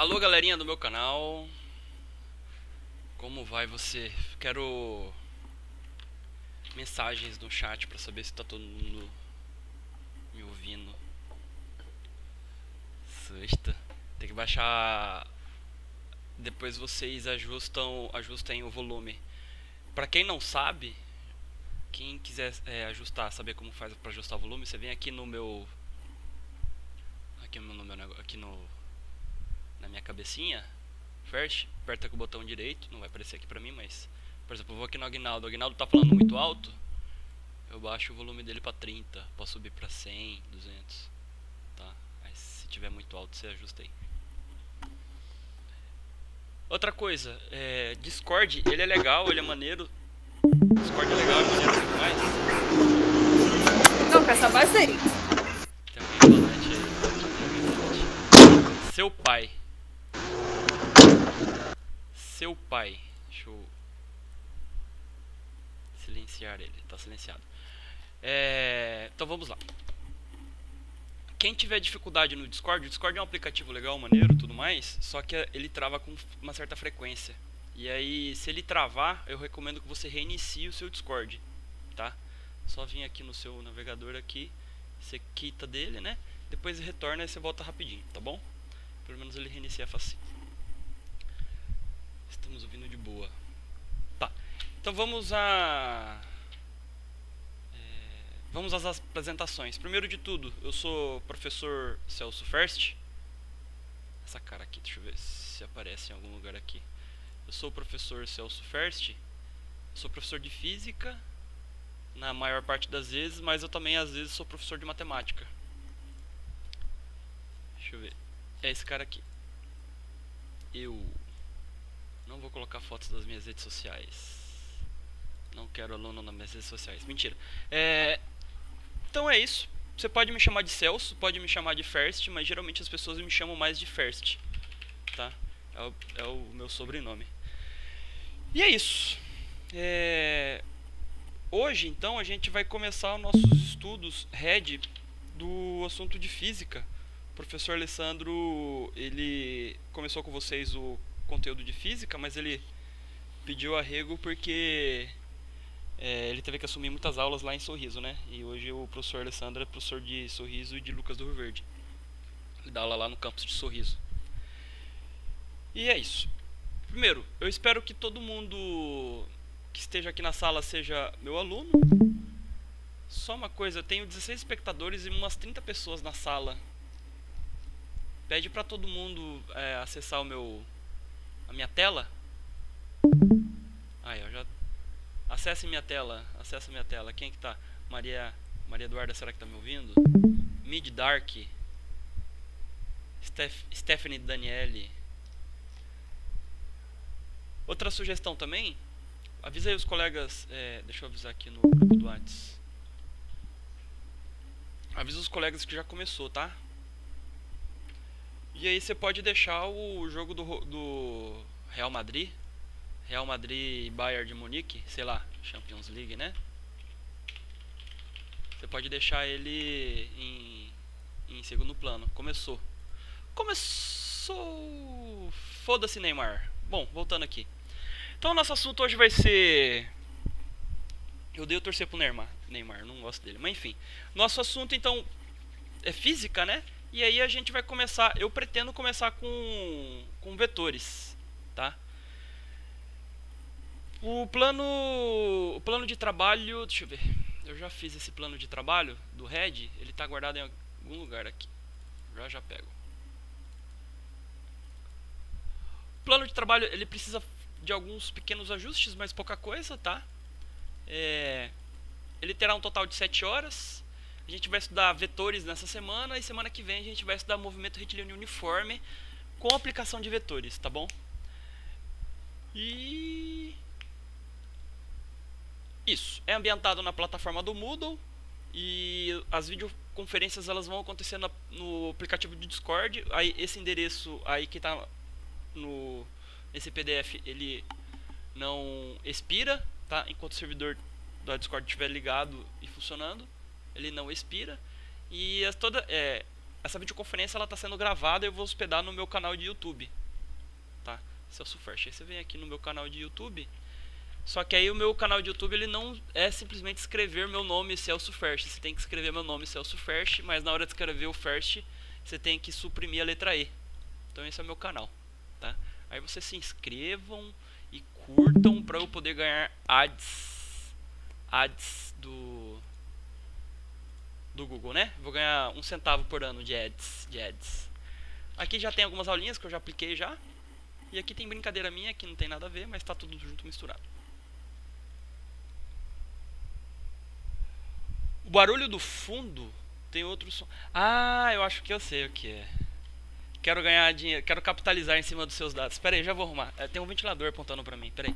Alô, galerinha do meu canal. Como vai você? Quero mensagens no chat pra saber se tá todo mundo me ouvindo. Sexta. Tem que baixar. Depois vocês ajustem o volume. Pra quem não sabe, quem quiser ajustar, saber como faz pra ajustar o volume, você vem aqui no meu, aqui no na minha cabecinha. First, aperta com o botão direito, não vai aparecer aqui pra mim, mas por exemplo, eu vou aqui no Aguinaldo. O Aguinaldo tá falando muito alto, eu baixo o volume dele pra 30, posso subir pra 100, 200, tá? Mas se tiver muito alto, você ajusta aí. Outra coisa, Discord, ele é legal, ele é maneiro. Discord é legal, é maneiro demais. Não, caça bastante. Tem alguém falante aí. Seu pai. Seu pai. Deixa eu silenciar ele, tá silenciado. Então vamos lá. Quem tiver dificuldade no Discord, o Discord é um aplicativo legal, maneiro, tudo mais, só que ele trava com uma certa frequência. E aí, se ele travar, eu recomendo que você reinicie o seu Discord, tá? Só vir aqui no seu navegador aqui, você quita dele, né? Depois retorna e você volta rapidinho, tá bom? Pelo menos ele reinicia facinho. Estamos ouvindo de boa. Tá, então vamos às apresentações. Primeiro de tudo, eu sou o professor Celso First. Essa cara aqui, deixa eu ver se aparece em algum lugar aqui. Eu sou o professor Celso First. Sou professor de física na maior parte das vezes, mas eu também às vezes sou professor de matemática. Deixa eu ver. É esse cara aqui. Eu não vou colocar fotos das minhas redes sociais. Não quero aluno nas minhas redes sociais. Mentira. Então é isso. Você pode me chamar de Celso, pode me chamar de First, mas geralmente as pessoas me chamam mais de First, tá? É o meu sobrenome. E é isso. Hoje, então, a gente vai começar os nossos estudos RED do assunto de física. O professor Alessandro, ele começou com vocês o conteúdo de física, mas ele pediu arrego porque ele teve que assumir muitas aulas lá em Sorriso, né? E hoje o professor Alessandro é professor de Sorriso e de Lucas do Rio Verde. Ele dá aula lá no campus de Sorriso. E é isso. Primeiro, eu espero que todo mundo que esteja aqui na sala seja meu aluno. Só uma coisa, eu tenho 16 espectadores e umas 30 pessoas na sala. Pede pra todo mundo acessar a minha tela. Aí, eu já... Acesse minha tela, acessa minha tela. Quem que tá? Maria Eduarda, será que tá me ouvindo? Mid Dark, Stephanie Daniele. Outra sugestão também, avisa aí os colegas, deixa eu avisar aqui no grupo do Whats. Avisa os colegas que já começou, tá? E aí você pode deixar o jogo do Real Madrid e Bayern de Munique, sei lá, Champions League, né? Você pode deixar ele em segundo plano. Começou. Foda-se, Neymar. Bom, voltando aqui. Então o nosso assunto hoje vai ser... Eu odeio torcer pro Neymar, não gosto dele. Mas enfim, nosso assunto então é física, né? E aí a gente vai começar... Eu pretendo começar com vetores, tá? O plano de trabalho... Deixa eu ver. Eu já fiz esse plano de trabalho do RED. Ele tá guardado em algum lugar aqui. Já pego. O plano de trabalho, ele precisa de alguns pequenos ajustes, mas pouca coisa, tá? Ele terá um total de 7 horas. A gente vai estudar vetores nessa semana. E semana que vem a gente vai estudar movimento retilíneo uniforme com aplicação de vetores, tá bom? E... isso, é ambientado na plataforma do Moodle. E as videoconferências elas vão acontecer no aplicativo de Discord. Aí, esse endereço aí que tá nesse PDF, ele não expira, tá? Enquanto o servidor do Discord estiver ligado e funcionando, ele não expira. E essa videoconferência ela tá sendo gravada e eu vou hospedar no meu canal de YouTube, tá? Celso Ferst. Aí você vem aqui no meu canal de YouTube. Só que aí o meu canal de YouTube ele não é simplesmente escrever meu nome Celso Ferst. Você tem que escrever meu nome Celso Ferst, mas na hora de escrever o Ferst, você tem que suprimir a letra E. Então esse é o meu canal, tá? Aí vocês se inscrevam e curtam para eu poder ganhar ads do Google, né? Vou ganhar 1 centavo por ano de ads. Aqui já tem algumas aulinhas que eu já apliquei já. E aqui tem brincadeira minha que não tem nada a ver, mas tá tudo junto misturado. O barulho do fundo tem outro som. Ah, eu acho que eu sei o que é. Quero ganhar dinheiro, quero capitalizar em cima dos seus dados. Espera aí, já vou arrumar. Tem um ventilador apontando pra mim, espera aí.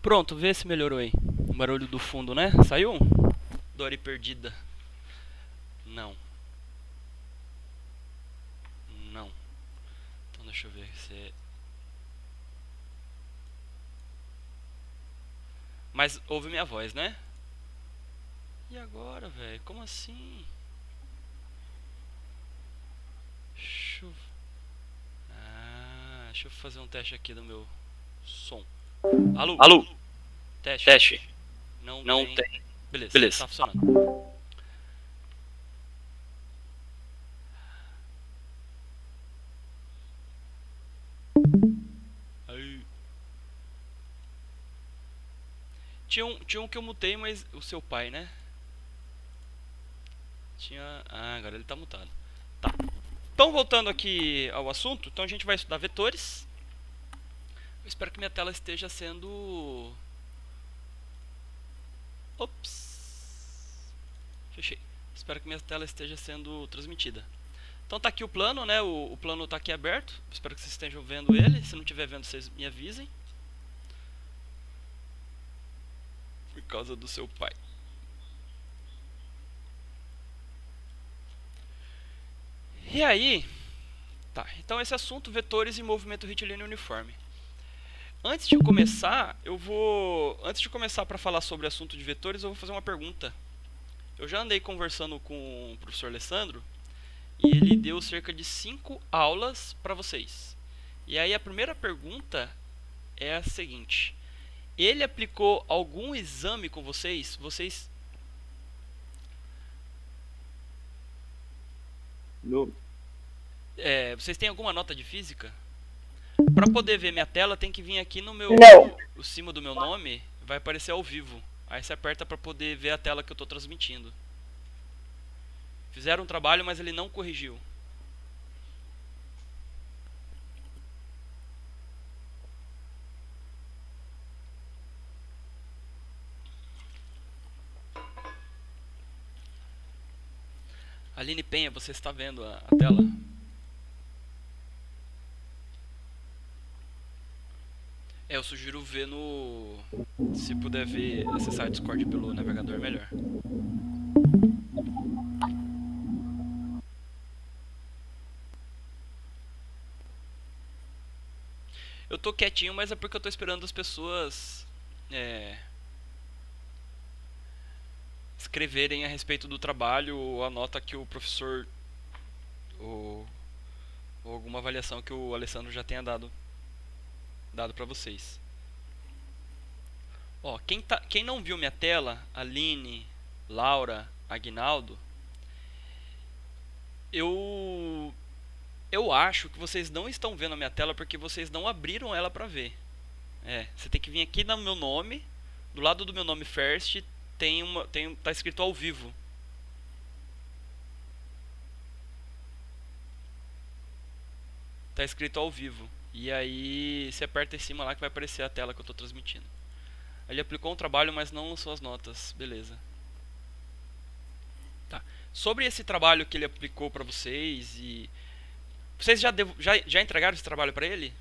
Pronto, vê se melhorou aí. O barulho do fundo, né? Saiu? Dory perdida. Não. Não. Então deixa eu ver se... Mas ouve minha voz, né? E agora, velho? Como assim? Deixa eu fazer um teste aqui do meu som. Alô? Alô? Teste. Não tem. Beleza, tá funcionando. Aí. Tinha um que eu mutei, mas o seu pai, né? Agora ele tá mutado. Tá. Então, voltando aqui ao assunto, então a gente vai estudar vetores. Eu espero que minha tela esteja sendo... Ops. Fechei. Espero que minha tela esteja sendo transmitida. Então tá aqui o plano, né? O plano tá aqui aberto. Espero que vocês estejam vendo ele. Se não estiver vendo, vocês me avisem. Por causa do seu pai. E aí, tá, então esse assunto, vetores e movimento retilíneo uniforme. Antes de começar para falar sobre o assunto de vetores, eu vou fazer uma pergunta. Eu já andei conversando com o professor Alessandro e ele deu cerca de 5 aulas para vocês. E aí a primeira pergunta é a seguinte: ele aplicou algum exame com vocês? Vocês têm alguma nota de física? Para poder ver minha tela, tem que vir aqui no meu... Em cima do meu nome, vai aparecer ao vivo. Aí você aperta para poder ver a tela que eu estou transmitindo. Fizeram um trabalho, mas ele não corrigiu. Aline Penha, você está vendo a tela? Eu sugiro ver no... Se puder ver, acessar o Discord pelo navegador, melhor. Eu tô quietinho, mas é porque eu tô esperando as pessoas escreverem a respeito do trabalho ou a nota que o professor ou alguma avaliação que o Alessandro já tenha dado para vocês. Ó, quem não viu minha tela, Aline, Laura, Aguinaldo, eu acho que vocês não estão vendo a minha tela porque vocês não abriram ela para ver. Você tem que vir aqui no meu nome, do lado do meu nome Ferst, tá escrito ao vivo. Tá escrito ao vivo. E aí você aperta em cima lá que vai aparecer a tela que eu estou transmitindo. Ele aplicou um trabalho, mas não lançou as notas. Beleza. Tá. Sobre esse trabalho que ele aplicou para vocês e... Vocês já entregaram esse trabalho para ele?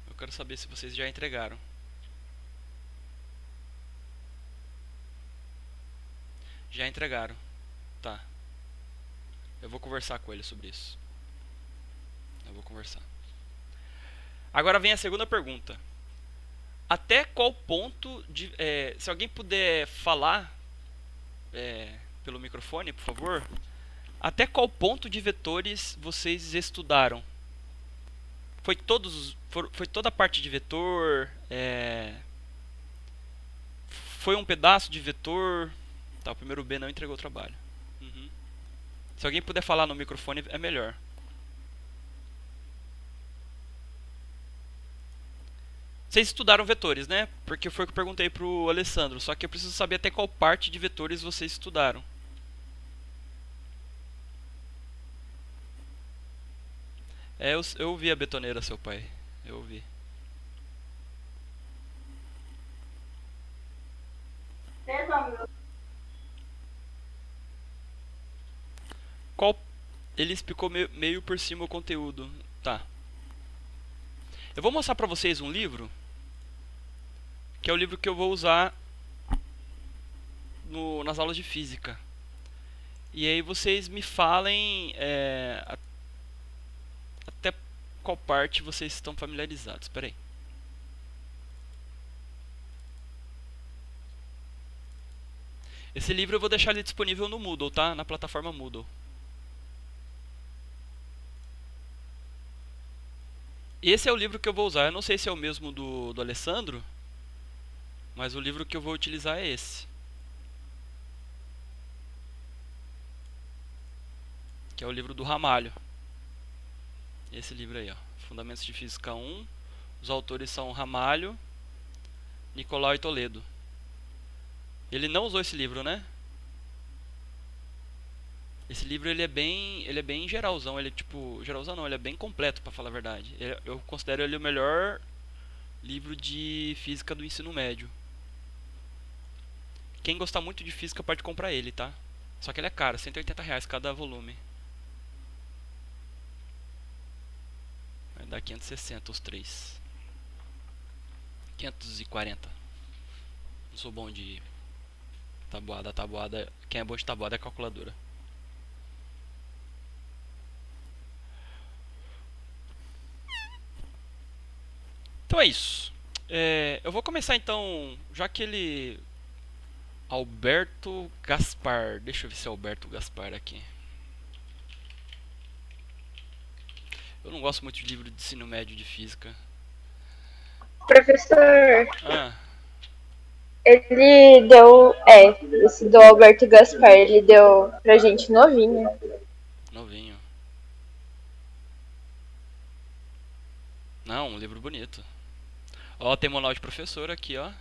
Eu quero saber se vocês já entregaram. Já entregaram. Tá. Eu vou conversar com ele sobre isso. Eu vou conversar. Agora vem a segunda pergunta. Até qual ponto de... se alguém puder falar pelo microfone, por favor. Até qual ponto de vetores vocês estudaram? Foi toda a parte de vetor? Foi um pedaço de vetor? Tá, o primeiro B não entregou o trabalho. Uhum. Se alguém puder falar no microfone, é melhor. Vocês estudaram vetores, né? Porque foi o que eu perguntei pro Alessandro. Só que eu preciso saber até qual parte de vetores vocês estudaram. Eu ouvi a betoneira, seu pai. Eu ouvi. Qual... Ele explicou meio por cima o conteúdo. Tá. Eu vou mostrar pra vocês um livro, que é o livro que eu vou usar nas aulas de física. E aí vocês me falem até qual parte vocês estão familiarizados. Espera aí. Esse livro eu vou deixar ele disponível no Moodle, tá? Na plataforma Moodle. Esse é o livro que eu vou usar. Eu não sei se é o mesmo do Alessandro, mas o livro que eu vou utilizar é esse. Que é o livro do Ramalho. Esse livro aí, ó. Fundamentos de Física 1. Os autores são Ramalho, Nicolau e Toledo. Ele não usou esse livro, né? Esse livro ele é bem geralzão, ele tipo, geralzão não, ele é bem completo pra falar a verdade. Eu considero ele o melhor livro de física do ensino médio. Quem gostar muito de física pode comprar ele, tá? Só que ele é caro, R$180 cada volume. Vai dar 560 os três. 540. Não sou bom de tabuada. Quem é bom de tabuada é calculadora. Então é isso. Eu vou começar então, já que ele... Alberto Gaspar. Deixa eu ver se é Alberto Gaspar aqui. Eu não gosto muito de livro de ensino médio de física. Professor, Ah, ele deu... esse do Alberto Gaspar, ele deu pra gente novinho. novinho. Não, um livro bonito. Ó, tem manual de professor aqui, ó.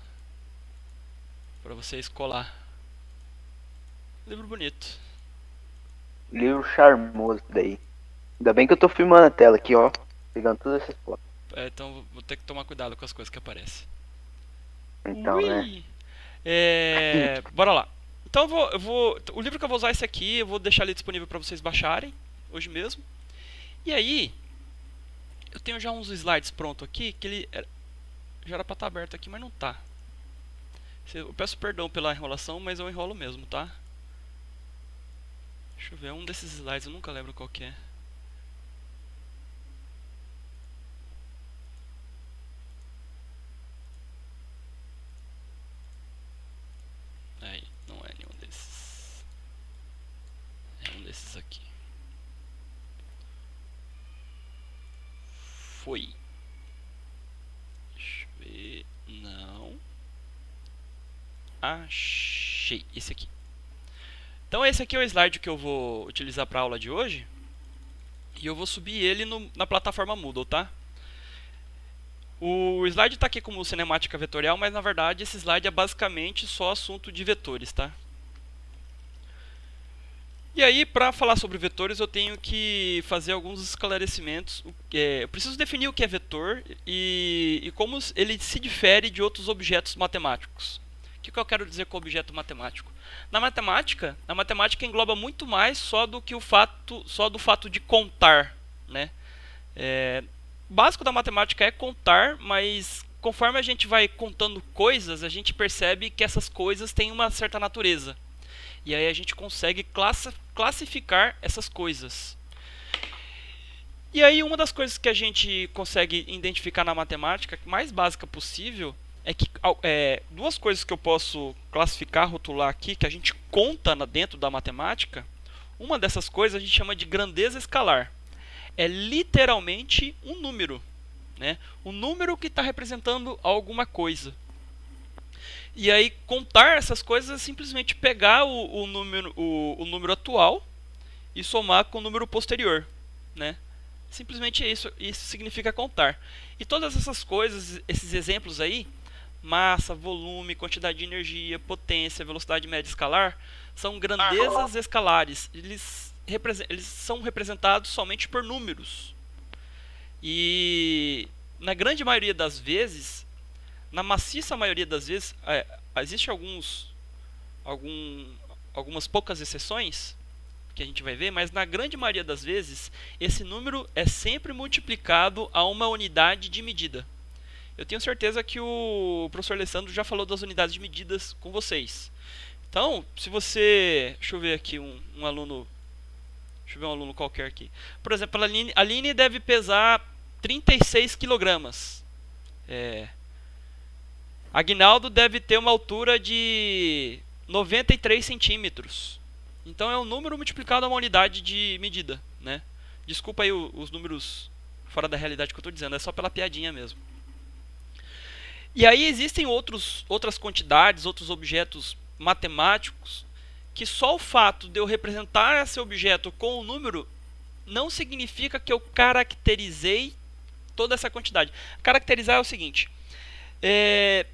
Pra vocês colar. Livro bonito. Livro charmoso daí. Ainda bem que eu tô filmando a tela aqui, ó. Pegando todas essas fotos. Então vou ter que tomar cuidado com as coisas que aparecem. Então, né? Bora lá. Então eu vou. O livro que eu vou usar é esse aqui. Eu vou deixar ele disponível pra vocês baixarem. Hoje mesmo. E aí. Eu tenho já uns slides pronto aqui. Que ele já era pra estar aberto aqui, mas não tá. Eu peço perdão pela enrolação, mas eu enrolo mesmo, tá? Deixa eu ver, um desses slides eu nunca lembro qual que é. Aí, não é nenhum desses. É um desses aqui. Foi. Deixa eu ver. Não. Achei. Esse aqui. Então esse aqui é o slide que eu vou utilizar para a aula de hoje. E eu vou subir ele na plataforma Moodle, tá? O slide está aqui como cinemática vetorial, mas na verdade esse slide é basicamente só assunto de vetores, tá? E aí, para falar sobre vetores, eu tenho que fazer alguns esclarecimentos. Eu preciso definir o que é vetor e como ele se difere de outros objetos matemáticos. O que eu quero dizer com objeto matemático? Na matemática, a matemática engloba muito mais só do fato de contar, né? O básico da matemática é contar, mas conforme a gente vai contando coisas, a gente percebe que essas coisas têm uma certa natureza. E aí a gente consegue classificar essas coisas. E aí uma das coisas que a gente consegue identificar na matemática, mais básica possível, é que duas coisas que eu posso classificar, rotular aqui, que a gente conta dentro da matemática. Uma dessas coisas a gente chama de grandeza escalar. É literalmente um número, né? Um número que está representando alguma coisa. E aí contar essas coisas é simplesmente pegar o número atual e somar com o número posterior, né? Simplesmente é isso. Isso significa contar. E todas essas coisas, esses exemplos aí, massa, volume, quantidade de energia, potência, velocidade média escalar, são grandezas escalares. Eles são representados somente por números. E na grande maioria das vezes, na maciça maioria das vezes, existe algumas poucas exceções que a gente vai ver, mas na grande maioria das vezes, esse número é sempre multiplicado a uma unidade de medida. Eu tenho certeza que o professor Alessandro já falou das unidades de medidas com vocês. Então, se você... Deixa eu ver aqui um aluno... Deixa eu ver um aluno qualquer aqui. Por exemplo, a Aline deve pesar 36 kg. Aguinaldo deve ter uma altura de 93 centímetros. Então é um número multiplicado a uma unidade de medida, né? Desculpa aí os números fora da realidade que eu estou dizendo, é só pela piadinha mesmo. E aí existem outras quantidades, outros objetos matemáticos, que só o fato de eu representar esse objeto com um número não significa que eu caracterizei toda essa quantidade. Caracterizar é o seguinte: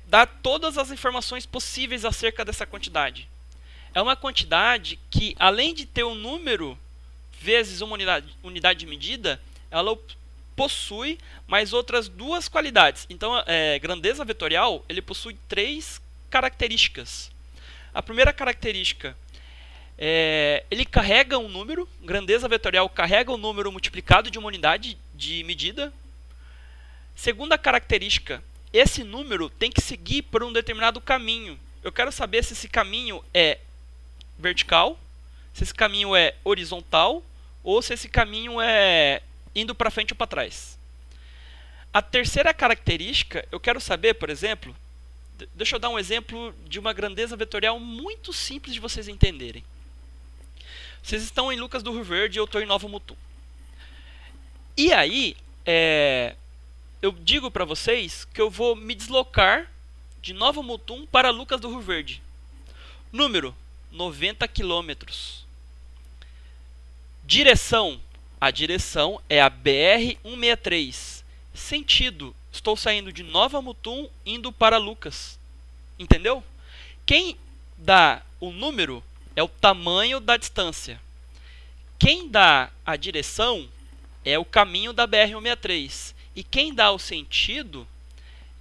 dar todas as informações possíveis acerca dessa quantidade. É uma quantidade que, além de ter um número vezes uma unidade de medida, ela possui mais outras duas qualidades. Então, grandeza vetorial, ele possui 3 características. A primeira característica, ele carrega um número. Grandeza vetorial carrega um número multiplicado de uma unidade de medida. Segunda característica, esse número tem que seguir por um determinado caminho. Eu quero saber se esse caminho é vertical, se esse caminho é horizontal, ou se esse caminho é indo para frente ou para trás. A terceira característica, eu quero saber, por exemplo, deixa eu dar um exemplo de uma grandeza vetorial muito simples de vocês entenderem. Vocês estão em Lucas do Rio Verde e eu estou em Nova Mutum. E aí, eu digo para vocês que eu vou me deslocar de Nova Mutum para Lucas do Rio Verde. Número: 90 quilômetros. Direção: a direção é a BR-163. Sentido: estou saindo de Nova Mutum indo para Lucas. Entendeu? Quem dá o número é o tamanho da distância. Quem dá a direção é o caminho da BR-163. E quem dá o sentido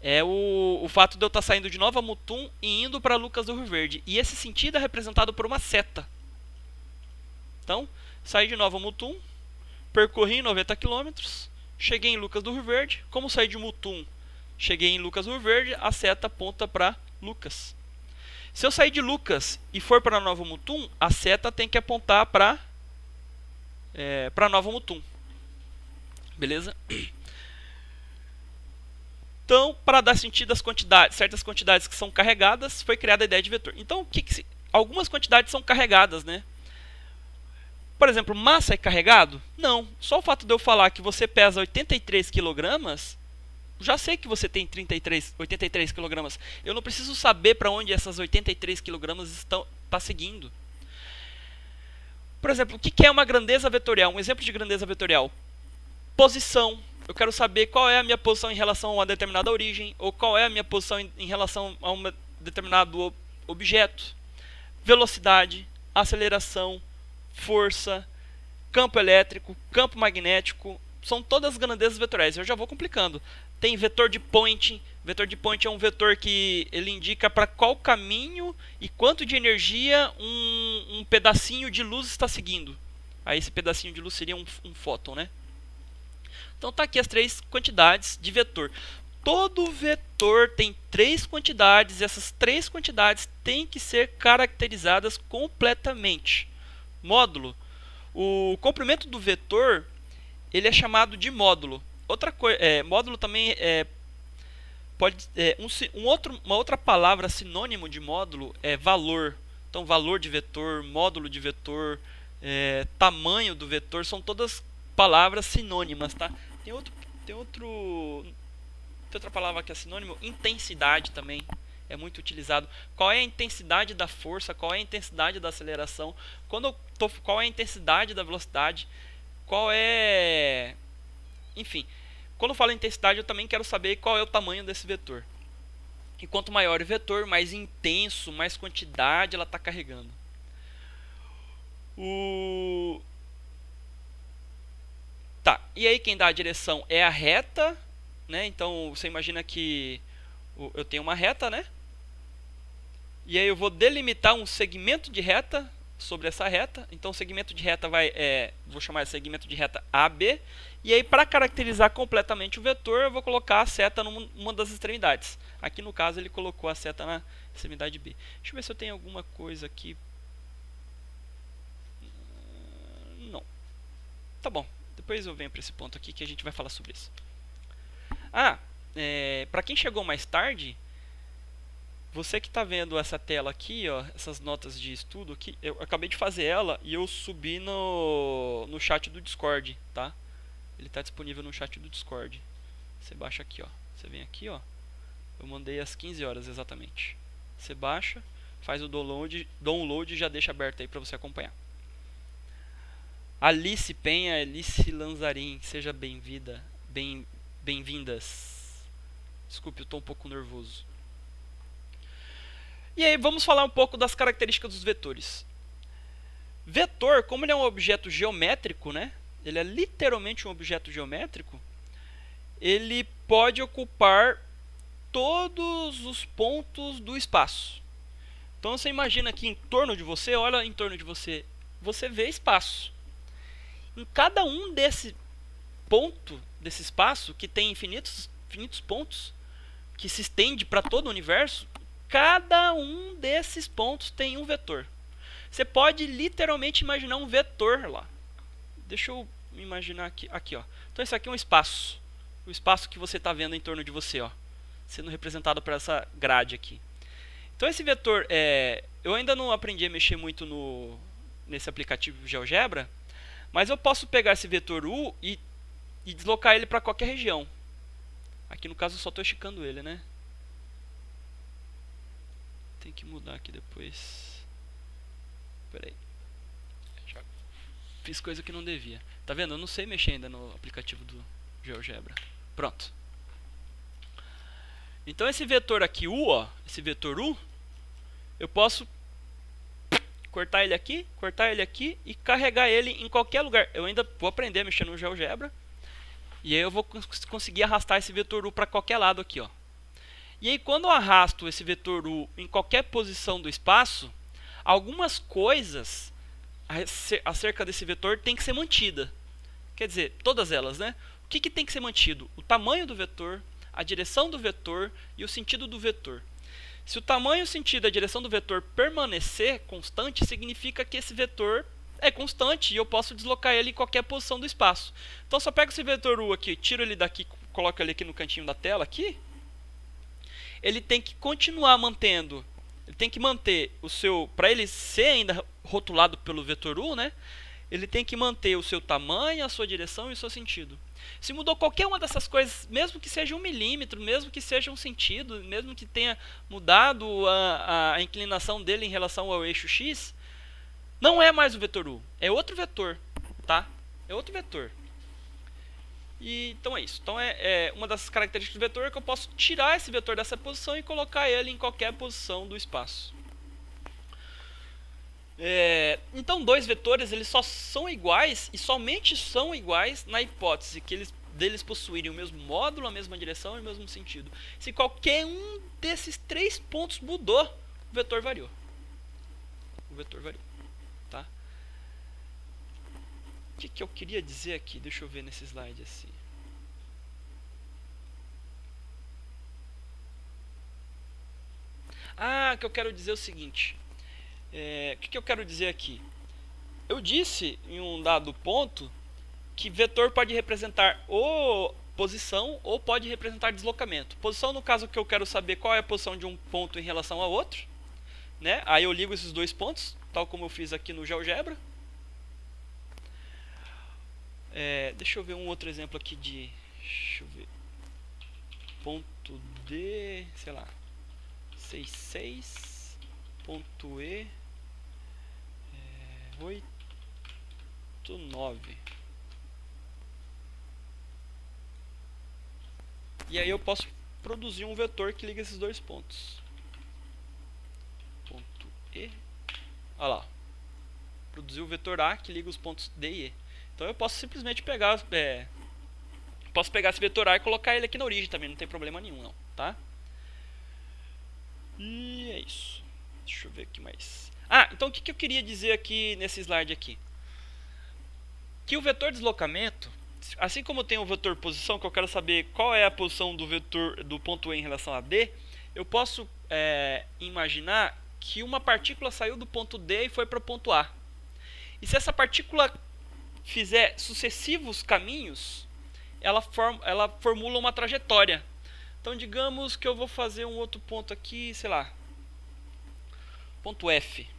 é o fato de eu estar saindo de Nova Mutum e indo para Lucas do Rio Verde. E esse sentido é representado por uma seta. Então, saí de Nova Mutum, percorri 90 km, cheguei em Lucas do Rio Verde. Como saí de Mutum, cheguei em Lucas do Rio Verde, a seta aponta para Lucas. Se eu sair de Lucas e for para Nova Mutum, a seta tem que apontar para Nova Mutum. Beleza? Então, para dar sentido às quantidades, certas quantidades que são carregadas, foi criada a ideia de vetor. Então, algumas quantidades são carregadas, né? Por exemplo, massa é carregado? Não. Só o fato de eu falar que você pesa 83 kg, já sei que você tem 83 kg. Eu não preciso saber para onde essas 83 kg estão seguindo. Por exemplo, o que é uma grandeza vetorial? Um exemplo de grandeza vetorial: posição. Eu quero saber qual é a minha posição em relação a uma determinada origem, ou qual é a minha posição em relação a um determinado objeto. Velocidade, aceleração, força, campo elétrico, campo magnético, são todas grandezas vetoriais. Eu já vou complicando. Tem vetor de point. Vetor de point é um vetor que ele indica para qual caminho e quanto de energia um pedacinho de luz está seguindo. Aí esse pedacinho de luz seria um fóton, né? Então tá aqui as 3 quantidades de vetor. Todo vetor tem 3 quantidades, e essas 3 quantidades têm que ser caracterizadas completamente. Módulo. O comprimento do vetor, ele é chamado de módulo. Outra coisa, módulo também pode uma outra palavra sinônimo de módulo é valor. Então, valor de vetor, módulo de vetor, tamanho do vetor, são todas palavras sinônimas, tá? Tem outra palavra que é sinônimo, intensidade também é muito utilizado. Qual é a intensidade da força? Qual é a intensidade da aceleração? Qual é a intensidade da velocidade? Enfim, quando eu falo intensidade, eu também quero saber qual é o tamanho desse vetor. E quanto maior o vetor, mais intenso, mais quantidade ela está carregando. Tá, e aí quem dá a direção é a reta, né? Então você imagina que eu tenho uma reta, né? E aí eu vou delimitar um segmento de reta sobre essa reta. Então o segmento de reta vou chamar de segmento de reta AB. E aí, para caracterizar completamente o vetor, eu vou colocar a seta numa das extremidades. Aqui no caso ele colocou a seta na extremidade B. Deixa eu ver se eu tenho alguma coisa aqui. Não. Tá bom. Depois eu venho para esse ponto aqui que a gente vai falar sobre isso. Para quem chegou mais tarde, você que está vendo essa tela aqui, ó, essas notas de estudo aqui, eu acabei de fazer ela e eu subi no chat do Discord, tá? Ele está disponível no chat do Discord. Você baixa aqui, ó. Você vem aqui, ó. Eu mandei às 15 horas exatamente. Você baixa, faz o download e já deixa aberto aí para você acompanhar. Alice Penha, Alice Lanzarin, seja bem-vinda, bem-vindas. Desculpe, eu estou um pouco nervoso. E aí, vamos falar um pouco das características dos vetores. Vetor, como ele é um objeto geométrico, né? Ele é literalmente um objeto geométrico. Ele pode ocupar todos os pontos do espaço. Então você imagina aqui em torno de você, olha em torno de você, você vê espaço. Em cada um desse espaço, que tem infinitos pontos, que se estende para todo o universo, cada um desses pontos tem um vetor. Você pode literalmente imaginar um vetor lá. Deixa eu imaginar aqui, ó. Então isso aqui é um espaço. O espaço que você está vendo em torno de você, ó, sendo representado por essa grade aqui. Então esse vetor, eu ainda não aprendi a mexer muito nesse aplicativo GeoGebra, mas eu posso pegar esse vetor U e deslocar ele para qualquer região. Aqui no caso eu só estou esticando ele, né? Tem que mudar aqui depois. Espera aí. Já fiz coisa que não devia. Tá vendo? Eu não sei mexer ainda no aplicativo do GeoGebra. Pronto. Então esse vetor aqui U, ó, esse vetor U, eu posso cortar ele aqui e carregar ele em qualquer lugar. Eu ainda vou aprender a mexer no GeoGebra. E aí eu vou conseguir arrastar esse vetor U para qualquer lado aqui, ó. E aí quando eu arrasto esse vetor U em qualquer posição do espaço, algumas coisas acerca desse vetor tem que ser mantida. Quer dizer, todas elas, né? O que tem que ser mantido? O tamanho do vetor, a direção do vetor e o sentido do vetor. Se o tamanho, o sentido e a direção do vetor permanecer constante, significa que esse vetor é constante e eu posso deslocar ele em qualquer posição do espaço. Então, se eu pego esse vetor U aqui, tiro ele daqui, coloco ele aqui no cantinho da tela, aqui, ele tem que continuar mantendo, ele tem que manter o seu, para ele ser ainda rotulado pelo vetor U, né? Ele tem que manter o seu tamanho, a sua direção e o seu sentido. Se mudou qualquer uma dessas coisas, mesmo que seja 1 milímetro, mesmo que seja um sentido, mesmo que tenha mudado a inclinação dele em relação ao eixo X, não é mais o vetor U, é outro vetor, tá? É outro vetor. E, então é isso. Então uma das características do vetor é que eu posso tirar esse vetor dessa posição e colocar ele em qualquer posição do espaço. Então dois vetores eles só são iguais e somente são iguais na hipótese que deles possuírem o mesmo módulo, a mesma direção e o mesmo sentido. Se qualquer um desses 3 pontos mudou, o vetor variou. O vetor variou, tá? O que eu queria dizer aqui? Deixa eu ver nesse slide assim. que eu quero dizer o seguinte. O que eu quero dizer aqui? Eu disse em um dado ponto que vetor pode representar ou posição ou pode representar deslocamento. Posição, no caso, que eu quero saber qual é a posição de um ponto em relação ao outro, né? Aí eu ligo esses dois pontos, tal como eu fiz aqui no GeoGebra. Deixa eu ver um outro exemplo aqui de... Deixa eu ver. Ponto D, sei lá, 66, ponto E, 89. E aí eu posso produzir um vetor que liga esses dois pontos. Ponto E. Olha lá. Produzir o vetor A que liga os pontos D e E. Então eu posso simplesmente pegar... posso pegar esse vetor A e colocar ele aqui na origem também. Não tem problema nenhum, não. Tá? E é isso. Deixa eu ver aqui mais. Então o que eu queria dizer aqui nesse slide aqui? Que o vetor deslocamento... Assim como tem o vetor posição, que eu quero saber qual é a posição do vetor do ponto E em relação a D, eu posso imaginar que uma partícula saiu do ponto D e foi para o ponto A. E se essa partícula fizer sucessivos caminhos, ela formula uma trajetória. Então digamos que eu vou fazer um outro ponto aqui, sei lá, ponto F.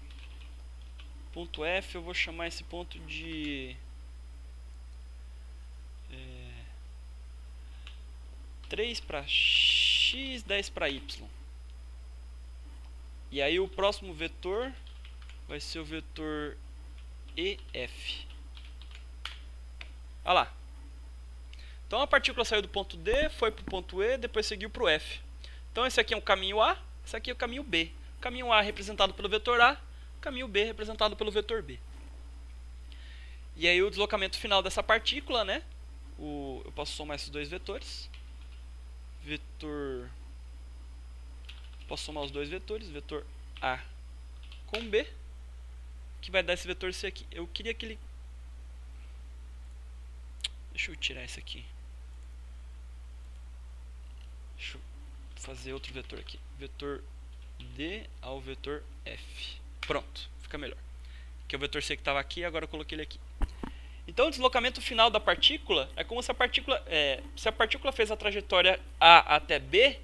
Ponto F, eu vou chamar esse ponto de... 3 para x, 10 para y. E aí o próximo vetor vai ser o vetor EF. Olha lá. Então a partícula saiu do ponto D, foi para o ponto E, depois seguiu para o F. Então esse aqui é o caminho A, esse aqui é o caminho B. O caminho A representado pelo vetor A, o caminho B representado pelo vetor B. E aí o deslocamento final dessa partícula, né? Eu posso somar esses dois vetores. Posso somar os dois vetores, vetor A com B, que vai dar esse vetor C aqui. Eu queria que ele... Deixa eu tirar esse aqui. Deixa eu fazer outro vetor aqui. Vetor D ao vetor F. Pronto, fica melhor. Que é o vetor C que estava aqui, agora eu coloquei ele aqui. Então o deslocamento final da partícula é como se a partícula fez a trajetória A até B,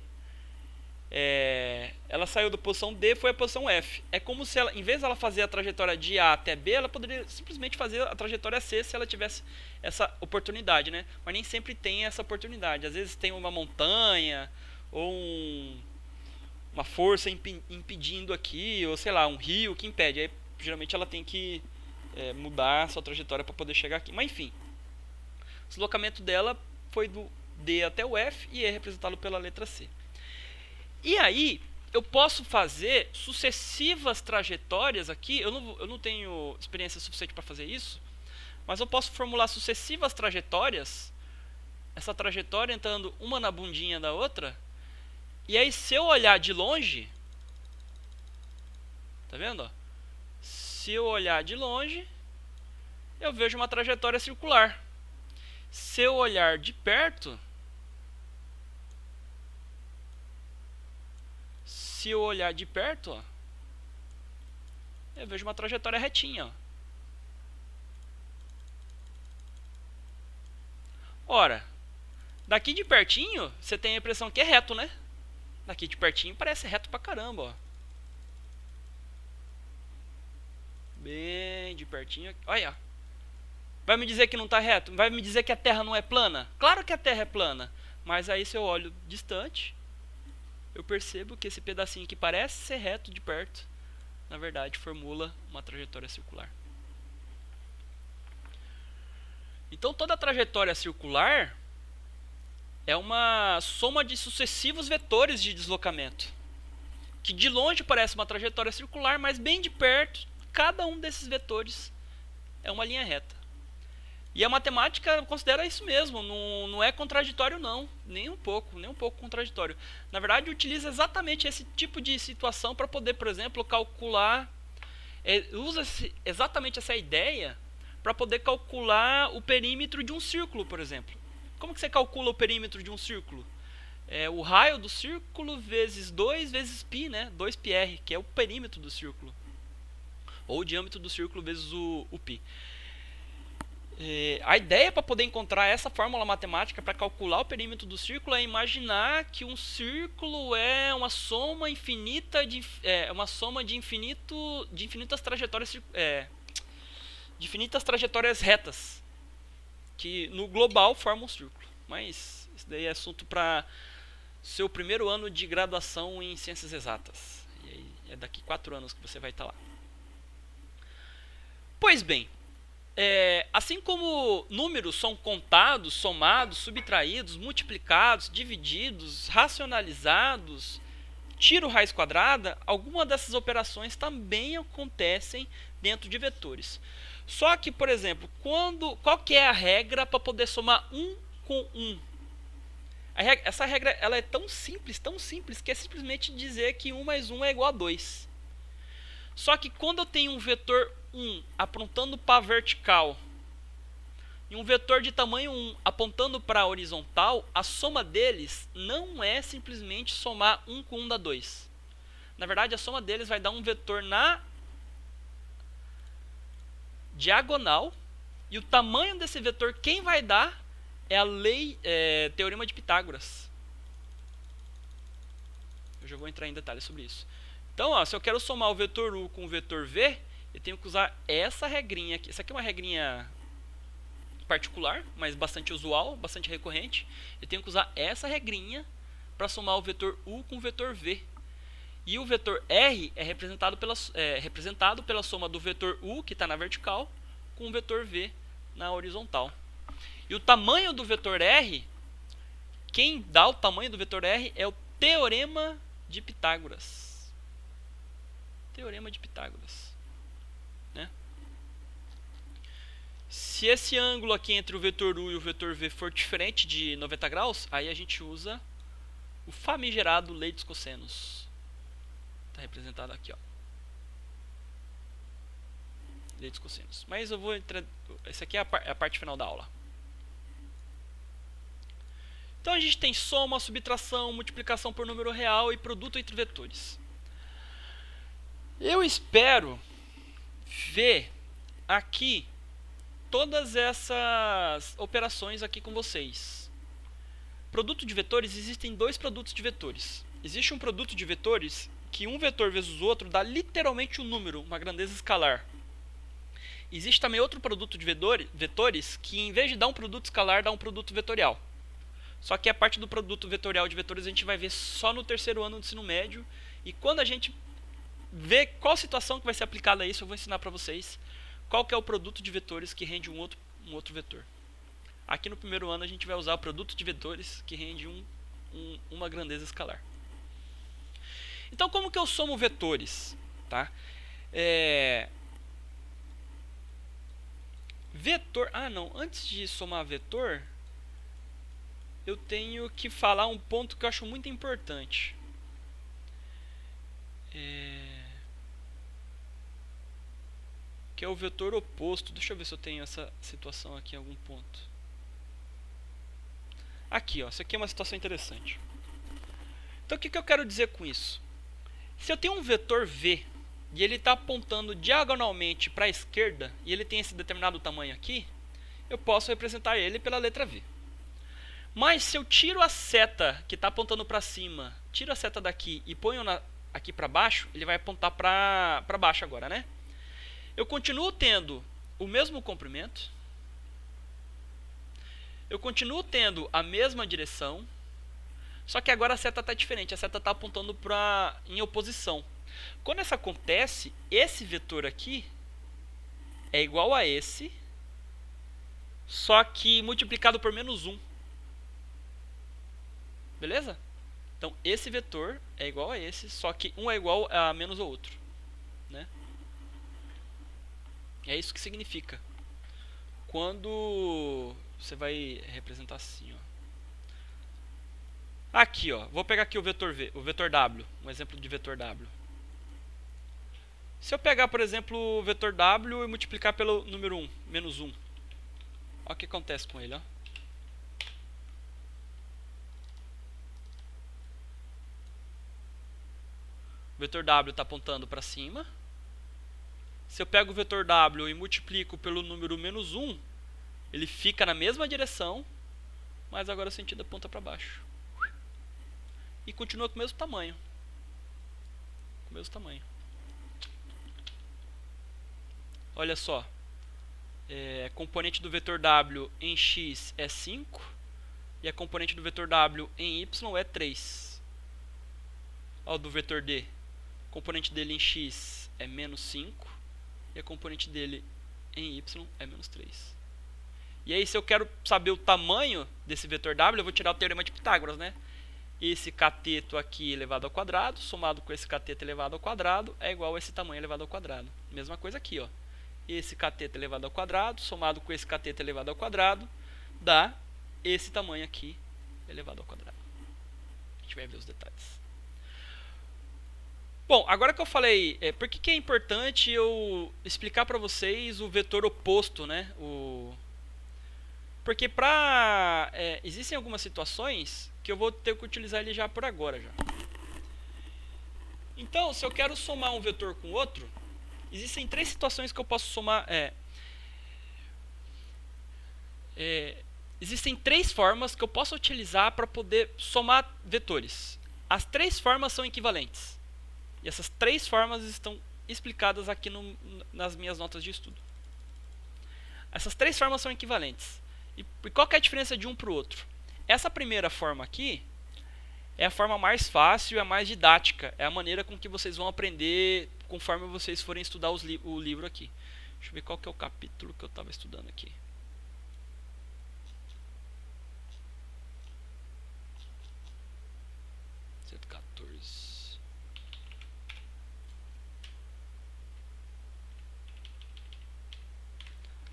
ela saiu da posição D e foi à posição F. É como se ela, em vez de ela fazer a trajetória de A até B, ela poderia simplesmente fazer a trajetória C se ela tivesse essa oportunidade, né? Mas nem sempre tem essa oportunidade. Às vezes tem uma montanha ou uma força impedindo aqui, ou sei lá, um rio que impede. Aí geralmente ela tem que mudar a sua trajetória para poder chegar aqui. Mas enfim, o deslocamento dela foi do D até o F e é representado pela letra C. E aí eu posso fazer sucessivas trajetórias aqui. Eu não tenho experiência suficiente para fazer isso, mas eu posso formular sucessivas trajetórias, essa trajetória entrando uma na bundinha da outra. E aí se eu olhar de longe, tá vendo, ó? Se eu olhar de longe, eu vejo uma trajetória circular. Se eu olhar de perto, ó, eu vejo uma trajetória retinha, ó. Ora, daqui de pertinho, você tem a impressão que é reto, né? Daqui de pertinho parece reto pra caramba, ó. Bem de pertinho. Olha. Vai me dizer que não está reto? Vai me dizer que a Terra não é plana? Claro que a Terra é plana. Mas aí se eu olho distante, eu percebo que esse pedacinho que parece ser reto de perto, na verdade formula uma trajetória circular. Então toda trajetória circular é uma soma de sucessivos vetores de deslocamento, que de longe parece uma trajetória circular, mas bem de perto, cada um desses vetores é uma linha reta. E a matemática considera isso mesmo, não é contraditório não, nem um pouco contraditório. Na verdade, utiliza exatamente esse tipo de situação para poder, por exemplo, calcular, usa exatamente essa ideia para poder calcular o perímetro de um círculo, por exemplo. Como que você calcula o perímetro de um círculo? é o raio do círculo vezes 2 vezes π, né? 2πr, que é o perímetro do círculo. Ou o diâmetro do círculo vezes o π. A ideia para poder encontrar essa fórmula matemática para calcular o perímetro do círculo é imaginar que um círculo é uma soma infinita de infinitas trajetórias de infinitas trajetórias retas que no global formam um círculo. Mas isso daí é assunto para seu primeiro ano de graduação em ciências exatas. E aí é daqui 4 anos que você vai estar lá. Pois bem, assim como números são contados, somados, subtraídos, multiplicados, divididos, racionalizados, tiro raiz quadrada, algumas dessas operações também acontecem dentro de vetores. Só que, por exemplo, qual que é a regra para poder somar 1 com 1? Essa regra ela é tão simples, que é simplesmente dizer que 1 mais 1 é igual a 2. Só que quando eu tenho um vetor 1 apontando para a vertical e um vetor de tamanho 1 apontando para a horizontal, a soma deles não é simplesmente somar 1 com 1 dá 2. Na verdade, a soma deles vai dar um vetor na diagonal, e o tamanho desse vetor, quem vai dar, é a teorema de Pitágoras. Eu já vou entrar em detalhes sobre isso. Então, ó, se eu quero somar o vetor u com o vetor v, eu tenho que usar essa regrinha aqui. Essa aqui é uma regrinha particular, mas bastante usual, bastante recorrente. Eu tenho que usar essa regrinha para somar o vetor u com o vetor v. E o vetor r é representado pela soma do vetor u, que está na vertical, com o vetor v na horizontal. E o tamanho do vetor r, quem dá o tamanho do vetor r é o teorema de Pitágoras. Teorema de Pitágoras, né? Se esse ângulo aqui entre o vetor u e o vetor v for diferente de 90 graus, aí a gente usa o famigerado lei dos cossenos. Está representado aqui, ó. Lei dos cossenos. Mas eu vou entrar. Essa aqui é a parte final da aula. Então a gente tem soma, subtração, multiplicação por número real e produto entre vetores. Eu espero ver aqui todas essas operações aqui com vocês. Produto de vetores, existem 2 produtos de vetores. Existe um produto de vetores que um vetor vezes o outro dá literalmente um número, uma grandeza escalar. Existe também outro produto de vetores que, em vez de dar um produto escalar, dá um produto vetorial. Só que a parte do produto vetorial de vetores a gente vai ver só no 3º ano do ensino médio. E quando a gente ver qual situação que vai ser aplicada a isso, eu vou ensinar para vocês qual que é o produto de vetores que rende um outro vetor. Aqui no 1º ano a gente vai usar o produto de vetores que rende uma grandeza escalar. Então, como que eu somo vetores? Tá? Vetor... antes de somar vetor, eu tenho que falar um ponto que eu acho muito importante. Que é o vetor oposto. Deixa eu ver se eu tenho essa situação aqui em algum ponto. Aqui, ó, isso aqui é uma situação interessante. Então o que eu quero dizer com isso? Se eu tenho um vetor v e ele está apontando diagonalmente para a esquerda e ele tem esse determinado tamanho aqui, eu posso representar ele pela letra v. Mas se eu tiro a seta que está apontando para cima, tiro a seta daqui e ponho aqui para baixo, ele vai apontar para baixo agora, né? Eu continuo tendo o mesmo comprimento, eu continuo tendo a mesma direção, só que agora a seta está diferente, a seta está apontando em oposição. Quando isso acontece, esse vetor aqui é igual a esse, só que multiplicado por menos 1. Beleza? Então, esse vetor é igual a esse, só que um é igual a menos o outro, né? É isso que significa quando você vai representar assim, ó. Aqui, ó, vou pegar aqui o vetor v, o vetor w, um exemplo de vetor w. Se eu pegar, por exemplo, o vetor w e multiplicar pelo número 1, menos 1, olha o que acontece com ele, ó. O vetor W está apontando para cima. Se eu pego o vetor W e multiplico pelo número menos 1, ele fica na mesma direção, mas agora o sentido aponta para baixo. E continua com o mesmo tamanho. Com o mesmo tamanho. Olha só. A componente do vetor W em x é 5. E a componente do vetor W em y é 3. Olha o do vetor D. A componente dele em x é menos 5. E a componente dele em y é menos 3. E aí, se eu quero saber o tamanho desse vetor W, eu vou tirar o teorema de Pitágoras, né? Esse cateto aqui elevado ao quadrado, somado com esse cateto elevado ao quadrado, é igual a esse tamanho elevado ao quadrado. Mesma coisa aqui, ó. Esse cateto elevado ao quadrado, somado com esse cateto elevado ao quadrado, dá esse tamanho aqui elevado ao quadrado. A gente vai ver os detalhes. Bom, agora que eu falei, por que é importante eu explicar para vocês o vetor oposto, né? Porque existem algumas situações que eu vou ter que utilizar ele já por agora. Então, se eu quero somar um vetor com outro, existem 3 situações que eu posso somar. Existem 3 formas que eu posso utilizar para poder somar vetores. As 3 formas são equivalentes. E essas 3 formas estão explicadas aqui nas minhas notas de estudo. Essas 3 formas são equivalentes. E qual que é a diferença de um para o outro? Essa primeira forma aqui é a forma mais fácil e a mais didática. É a maneira com que vocês vão aprender conforme vocês forem estudar o livro aqui. Deixa eu ver qual que é o capítulo que eu estava estudando aqui.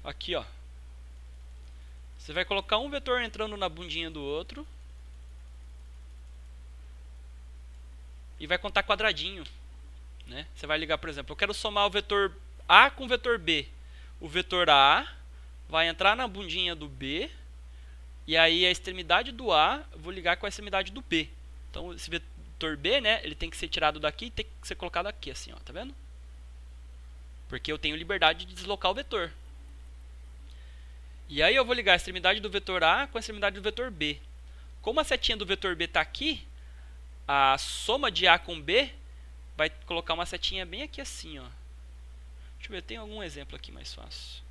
Aqui, ó. Você vai colocar um vetor entrando na bundinha do outro. E vai contar quadradinho, né? Você vai ligar, por exemplo, eu quero somar o vetor A com o vetor B. O vetor A vai entrar na bundinha do B. E aí a extremidade do A eu vou ligar com a extremidade do B. Então esse vetor B, né, ele tem que ser tirado daqui e tem que ser colocado aqui, assim, ó, tá vendo? Porque eu tenho liberdade de deslocar o vetor. E aí eu vou ligar a extremidade do vetor A com a extremidade do vetor B. Como a setinha do vetor B está aqui, a soma de A com B vai colocar uma setinha bem aqui assim, ó. Deixa eu ver, tem algum exemplo aqui mais fácil.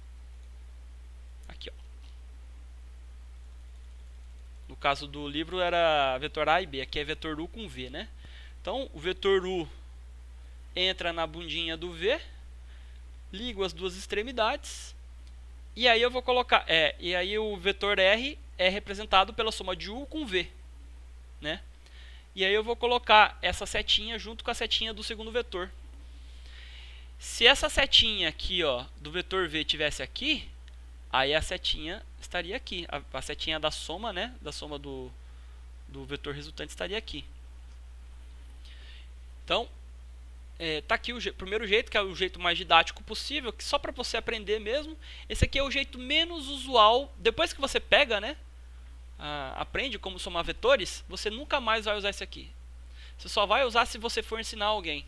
Aqui, ó. No caso do livro era vetor A e B, aqui é vetor U com V, né? Então o vetor U entra na bundinha do V, ligo as duas extremidades. E aí eu vou colocar, e aí o vetor R é representado pela soma de U com V, né? E aí eu vou colocar essa setinha junto com a setinha do segundo vetor. Se essa setinha aqui, ó, do vetor V tivesse aqui, aí a setinha estaria aqui, a setinha da soma, né? Da soma do vetor resultante estaria aqui. Então, tá aqui o primeiro jeito, que é o jeito mais didático possível, que só para você aprender mesmo. Esse aqui é o jeito menos usual. Depois que você pega, né, aprende como somar vetores, você nunca mais vai usar esse aqui. Você só vai usar se você for ensinar alguém,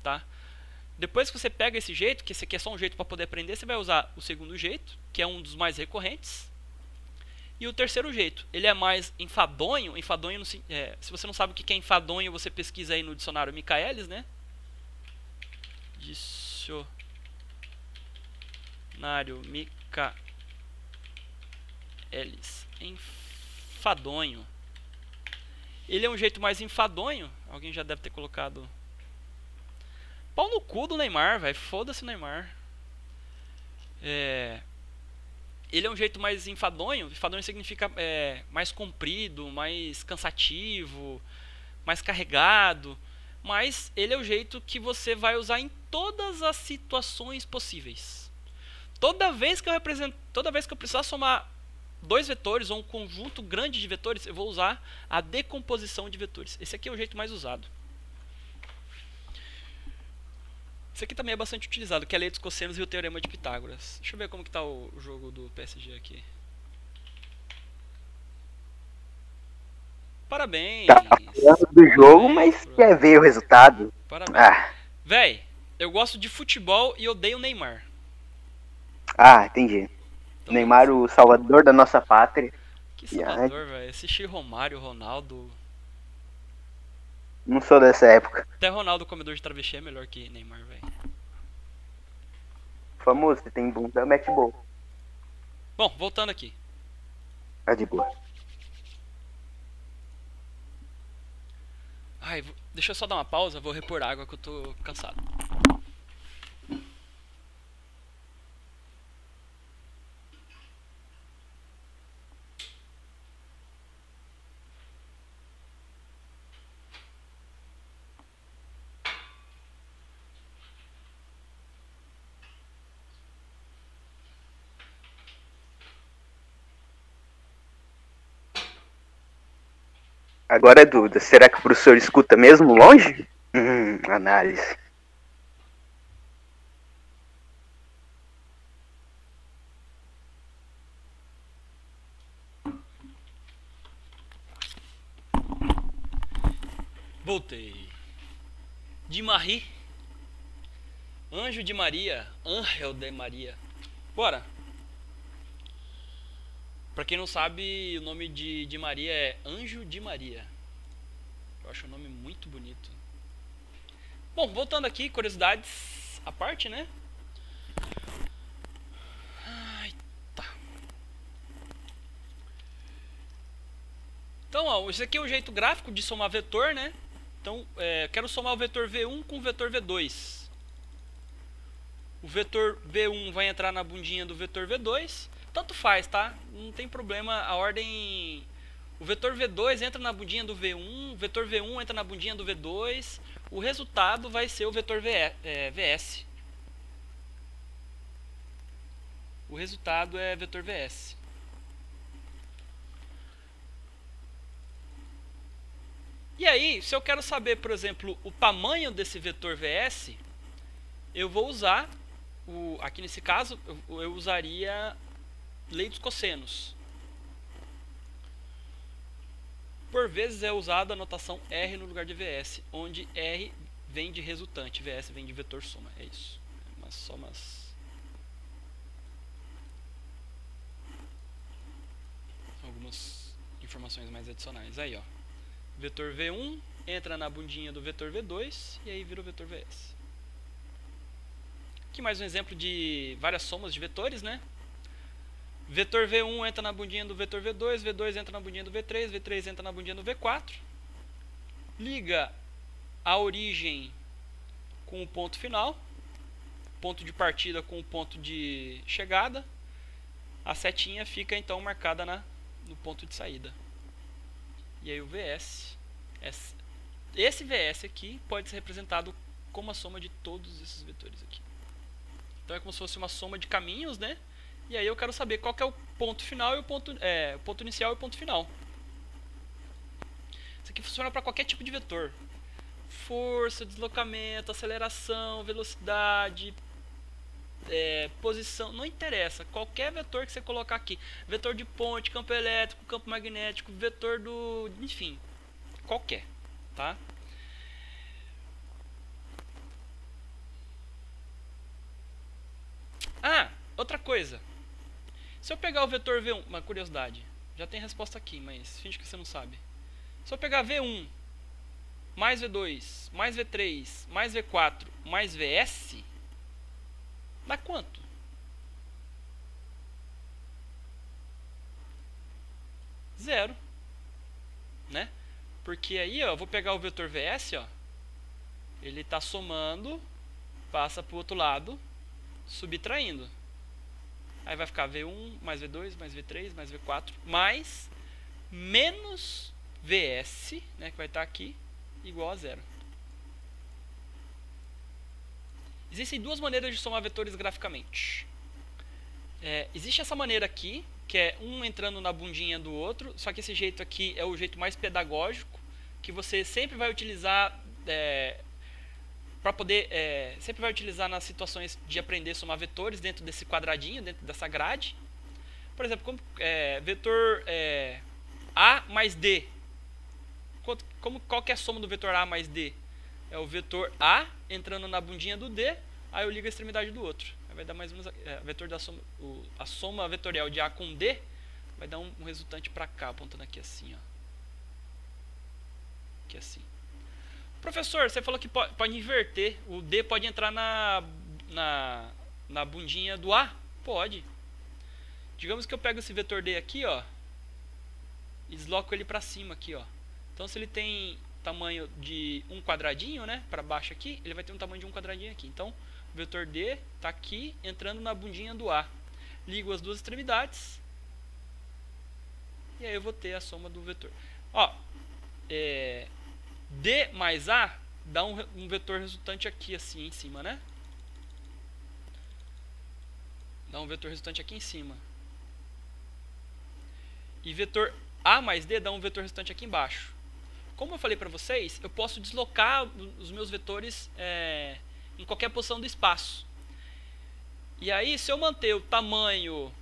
tá? Depois que você pega esse jeito, que esse aqui é só um jeito para poder aprender, você vai usar o segundo jeito, que é um dos mais recorrentes. E o terceiro jeito, ele é mais enfadonho. Enfadonho, se você não sabe o que é enfadonho, você pesquisa aí no dicionário Michaelis, né? Dicionário Michaelis. Enfadonho. Ele é um jeito mais enfadonho. Alguém já deve ter colocado pau no cu do Neymar, velho. Foda-se o Neymar. Ele é um jeito mais enfadonho. Enfadonho significa mais comprido, mais cansativo, mais carregado. Mas ele é o jeito que você vai usar em todas as situações possíveis. Toda vez que eu precisar somar 2 vetores ou um conjunto grande de vetores, eu vou usar a decomposição de vetores. Esse aqui é o jeito mais usado. Esse aqui também é bastante utilizado, que é a lei dos cossenos e o teorema de Pitágoras. Deixa eu ver como que está o jogo do PSG aqui. Parabéns! Tá falando do jogo, mas quer ver o resultado. Parabéns. Ah, Véi, eu gosto de futebol e odeio o Neymar. entendi. Então, Neymar, o salvador da nossa pátria. que E, Salvador, velho. Assistir Romário, Ronaldo. não sou dessa época. Até Ronaldo, comedor de travesti, é melhor que Neymar, velho. Famoso, você tem bunda, mete boa. Bom, voltando aqui. Tá de boa. Ai, deixa eu só dar uma pausa, vou repor água que eu tô cansado. Agora é dúvida, será que o professor escuta mesmo longe? Análise. Voltei. De Marie. Anjo de Maria. Ángel de Maria. Bora. Pra quem não sabe, o nome de Maria é Anjo de Maria. Eu acho o nome muito bonito. Bom, voltando aqui, curiosidades à parte, né? Ai, tá. Então, ó, esse aqui é o jeito gráfico de somar vetor, né? Então, quero somar o vetor V1 com o vetor V2. O vetor V1 vai entrar na bundinha do vetor V2. Tanto faz, tá? Não tem problema, a ordem... O vetor V2 entra na bundinha do V1, o vetor V1 entra na bundinha do V2. O resultado vai ser o vetor VS. O resultado é vetor VS. E aí, se eu quero saber, por exemplo, o tamanho desse vetor VS, eu vou usar, aqui nesse caso, eu usaria lei dos cossenos. Por vezes é usada a notação R no lugar de VS, onde R vem de resultante, VS vem de vetor soma, é isso. Mas só algumas informações mais adicionais. Aí, ó. Vetor V1 entra na bundinha do vetor V2 e aí vira o vetor VS. Aqui mais um exemplo de várias somas de vetores, né? Vetor V1 entra na bundinha do vetor V2, V2 entra na bundinha do V3, V3 entra na bundinha do V4. Liga a origem com o ponto final, ponto de partida com o ponto de chegada. A setinha fica então marcada no ponto de saída. E aí o VS, esse VS aqui pode ser representado como a soma de todos esses vetores aqui. Então é como se fosse uma soma de caminhos, né? E aí eu quero saber qual que é o ponto final e o ponto inicial e o ponto final. Isso aqui funciona para qualquer tipo de vetor. Força, deslocamento, aceleração, velocidade, posição, não interessa. Qualquer vetor que você colocar aqui. Vetor de ponte, campo elétrico, campo magnético, vetor do... enfim, qualquer, tá? Outra coisa. Se eu pegar o vetor V1, uma curiosidade, já tem resposta aqui, mas finge que você não sabe. Se eu pegar V1 mais V2 mais V3 mais V4 mais VS, dá quanto? Zero, né? Porque aí, ó, eu vou pegar o vetor VS, ó, ele está somando, passa para o outro lado, subtraindo. Aí vai ficar V1 mais V2 mais V3 mais V4 mais menos VS, né, que vai estar aqui, igual a zero. Existem duas maneiras de somar vetores graficamente. Existe essa maneira aqui, que é um entrando na bundinha do outro, só que esse jeito aqui é o jeito mais pedagógico, que você sempre vai utilizar para poder, sempre vai utilizar nas situações de aprender a somar vetores dentro desse quadradinho, dentro dessa grade. Por exemplo, vetor A mais D. Qual que é a soma do vetor A mais D? é o vetor A entrando na bundinha do D, aí eu ligo a extremidade do outro. Aí vai dar mais ou menos vetor da soma, a soma vetorial de A com D vai dar um resultante para cá, apontando aqui assim, ó. Aqui assim. Professor, você falou que pode inverter, o D pode entrar na bundinha do A? Pode. Digamos que eu pego esse vetor D aqui, ó, e desloco ele para cima aqui, ó. Então se ele tem tamanho de um quadradinho, né, para baixo aqui, ele vai ter um tamanho de um quadradinho aqui. Então o vetor D está aqui entrando na bundinha do A. Ligo as duas extremidades e aí eu vou ter a soma do vetor. Ó, D mais A dá um vetor resultante aqui assim em cima, né? Dá um vetor resultante aqui em cima. E vetor A mais D dá um vetor resultante aqui embaixo. Como eu falei para vocês, eu posso deslocar os meus vetores em qualquer posição do espaço. E aí, se eu manter o tamanho,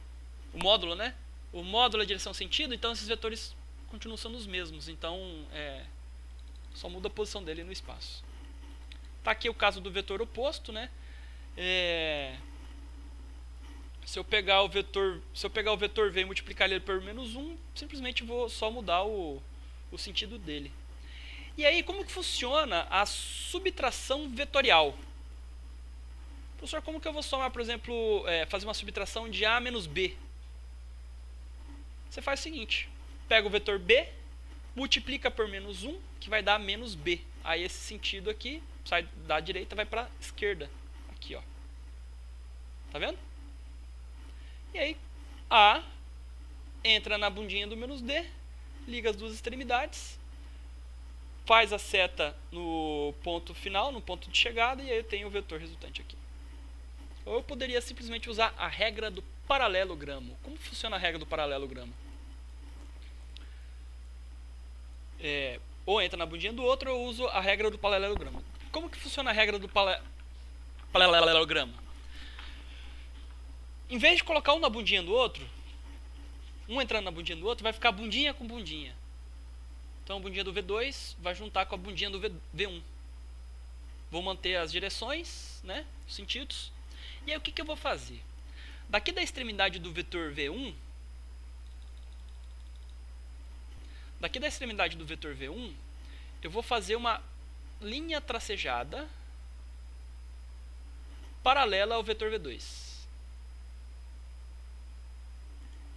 o módulo, né? O módulo é direção sentido, então esses vetores continuam sendo os mesmos. Então, só muda a posição dele no espaço. Tá aqui o caso do vetor oposto, né? Se eu pegar o vetor V e multiplicar ele por menos 1, simplesmente vou só mudar o sentido dele. E aí, como que funciona a subtração vetorial? Professor, como que eu vou somar, por exemplo, fazer uma subtração de A menos B? Você faz o seguinte, pega o vetor B, multiplica por menos 1, que vai dar menos B. Aí esse sentido aqui, sai da direita, vai para a esquerda. Aqui, ó. Tá vendo? E aí, A entra na bundinha do menos D, liga as duas extremidades, faz a seta no ponto final, no ponto de chegada, e aí eu tenho o vetor resultante aqui. Ou eu poderia simplesmente usar a regra do paralelogramo. Como funciona a regra do paralelogramo? Ou entra na bundinha do outro, ou eu uso a regra do paralelogramo. Como que funciona a regra do paralelogramo? Em vez de colocar um na bundinha do outro, um entrando na bundinha do outro, vai ficar bundinha com bundinha. Então a bundinha do V2 vai juntar com a bundinha do V1. Vou manter as direções, né, os sentidos. E aí o que eu vou fazer? Daqui da extremidade do vetor V1, eu vou fazer uma linha tracejada paralela ao vetor V2.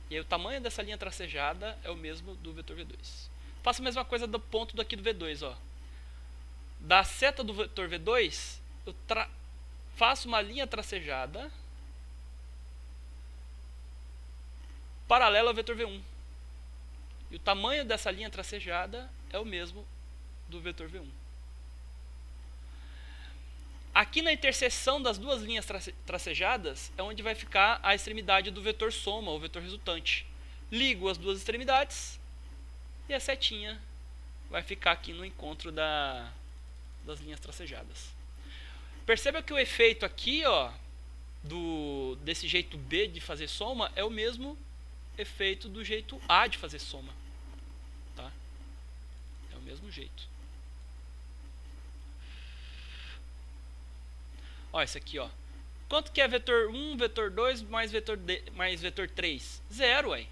E aí o tamanho dessa linha tracejada é o mesmo do vetor V2. Faço a mesma coisa do ponto daqui do V2, ó. Da seta do vetor V2, eu faço uma linha tracejada paralela ao vetor V1. E o tamanho dessa linha tracejada é o mesmo do vetor V1. Aqui na interseção das duas linhas tracejadas é onde vai ficar a extremidade do vetor soma, o vetor resultante. Ligo as duas extremidades e a setinha vai ficar aqui no encontro das linhas tracejadas. Perceba que o efeito aqui, ó, desse jeito B de fazer soma é o mesmo efeito do jeito A de fazer soma. Tá? É o mesmo jeito. Ó, esse aqui, ó. Quanto que é vetor 1, vetor 2 mais vetor 3? Zero, ué.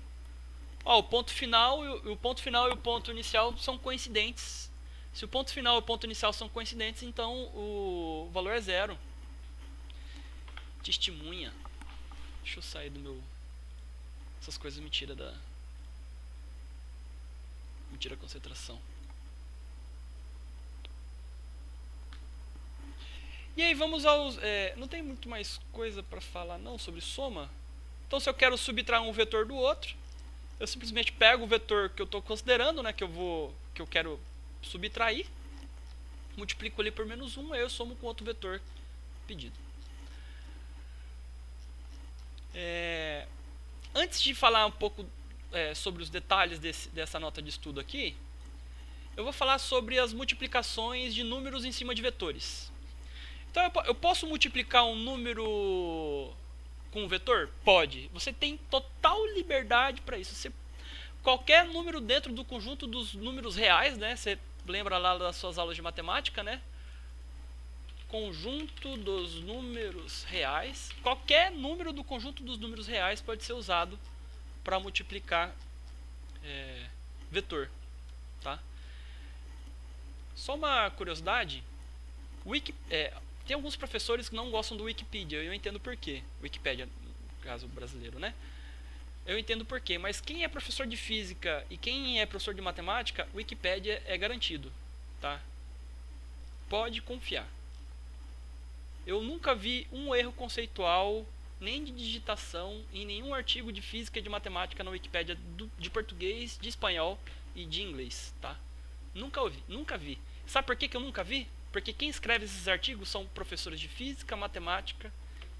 Ó, o ponto final e o ponto inicial são coincidentes. Se o ponto final e o ponto inicial são coincidentes, então o valor é zero. Testemunha. Deixa eu sair do meu... Essas coisas me tiram da... Me tira a concentração. E aí vamos aos... não tem muito mais coisa para falar não sobre soma. Então se eu quero subtrair um vetor do outro, eu simplesmente pego o vetor que eu estou considerando, né, que eu quero subtrair, multiplico ele por menos 1, aí eu somo com outro vetor pedido. Antes de falar um pouco sobre os detalhes dessa nota de estudo aqui, eu vou falar sobre as multiplicações de números em cima de vetores. Então eu posso multiplicar um número com um vetor? Pode. Você tem total liberdade para isso. Qualquer número dentro do conjunto dos números reais, né? Você lembra lá das suas aulas de matemática, né? conjunto dos números reais. Qualquer número do conjunto dos números reais pode ser usado para multiplicar vetor, tá? Só uma curiosidade, tem alguns professores que não gostam do Wikipedia, eu entendo por quê. Wikipédia, no caso brasileiro, né? Eu entendo por quê, mas quem é professor de física e quem é professor de matemática, Wikipédia é garantido, tá? Pode confiar. Eu nunca vi um erro conceitual, nem de digitação, em nenhum artigo de física e de matemática na Wikipédia de português, de espanhol e de inglês, tá? Nunca vi. Sabe por que eu nunca vi? Porque quem escreve esses artigos são professores de física, matemática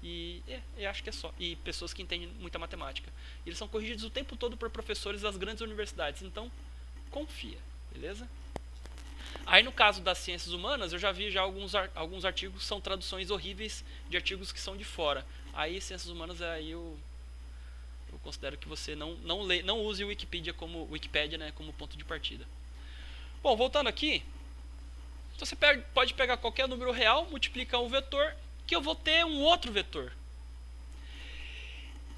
e eu acho que é só. E pessoas que entendem muita matemática. Eles são corrigidos o tempo todo por professores das grandes universidades. Então, confia, beleza? Aí no caso das ciências humanas, eu já vi alguns artigos que são traduções horríveis de artigos que são de fora. Aí ciências humanas, aí eu considero que você não use o Wikipédia, né, como ponto de partida. Bom, voltando aqui, você pode pegar qualquer número real, multiplicar um vetor, que eu vou ter um outro vetor.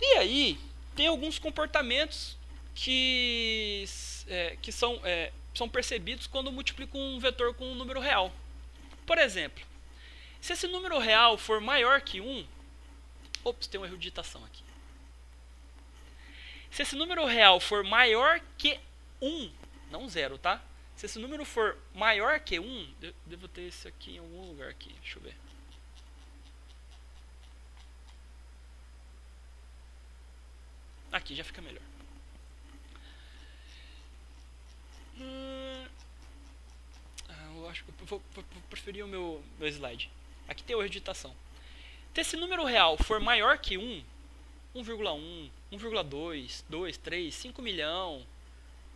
E aí, tem alguns comportamentos que são percebidos quando eu multiplico um vetor com um número real. Por exemplo, se esse número real for maior que 1... Ops, tem um erro de digitação aqui. Se esse número real for maior que 1, não 0, tá? Se esse número for maior que 1, devo ter esse aqui em algum lugar aqui, deixa eu ver. Aqui já fica melhor. Eu acho que eu vou preferir o meu slide. Aqui tem o erro de digitação. Se esse número real for maior que 1, 1,1, 1,2, 2, 3, 5 milhão,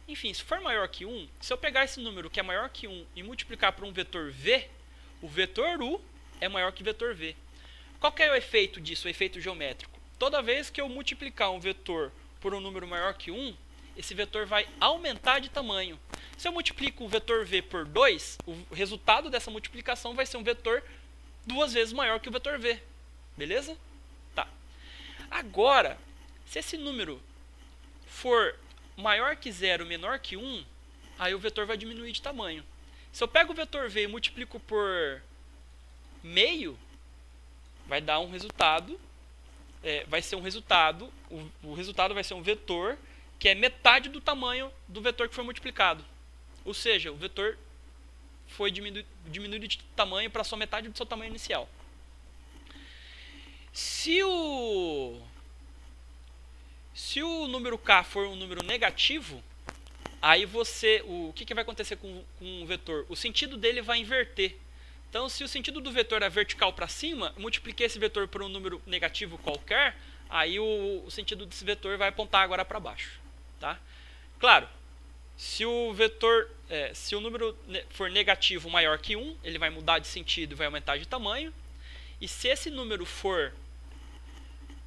enfim, se for maior que 1, se eu pegar esse número que é maior que 1 e multiplicar por um vetor v, o vetor u é maior que o vetor v. Qual que é o efeito disso, o efeito geométrico? Toda vez que eu multiplicar um vetor por um número maior que 1, esse vetor vai aumentar de tamanho. Se eu multiplico o vetor v por 2, o resultado dessa multiplicação vai ser um vetor 2 vezes maior que o vetor v. Beleza? Tá. Agora, se esse número for maior que 0, menor que 1, aí o vetor vai diminuir de tamanho. Se eu pego o vetor v e multiplico por meio, vai dar um resultado, o resultado vai ser um vetor que é metade do tamanho do vetor que foi multiplicado. Ou seja, o vetor foi diminuído de tamanho para só metade do seu tamanho inicial. Se o número k for um número negativo, aí o que vai acontecer com um vetor? O sentido dele vai inverter. Então, se o sentido do vetor é vertical para cima, eu multipliquei esse vetor por um número negativo qualquer, aí o sentido desse vetor vai apontar agora para baixo. Tá? Claro, se o número for negativo maior que 1, ele vai mudar de sentido e vai aumentar de tamanho. E se esse número for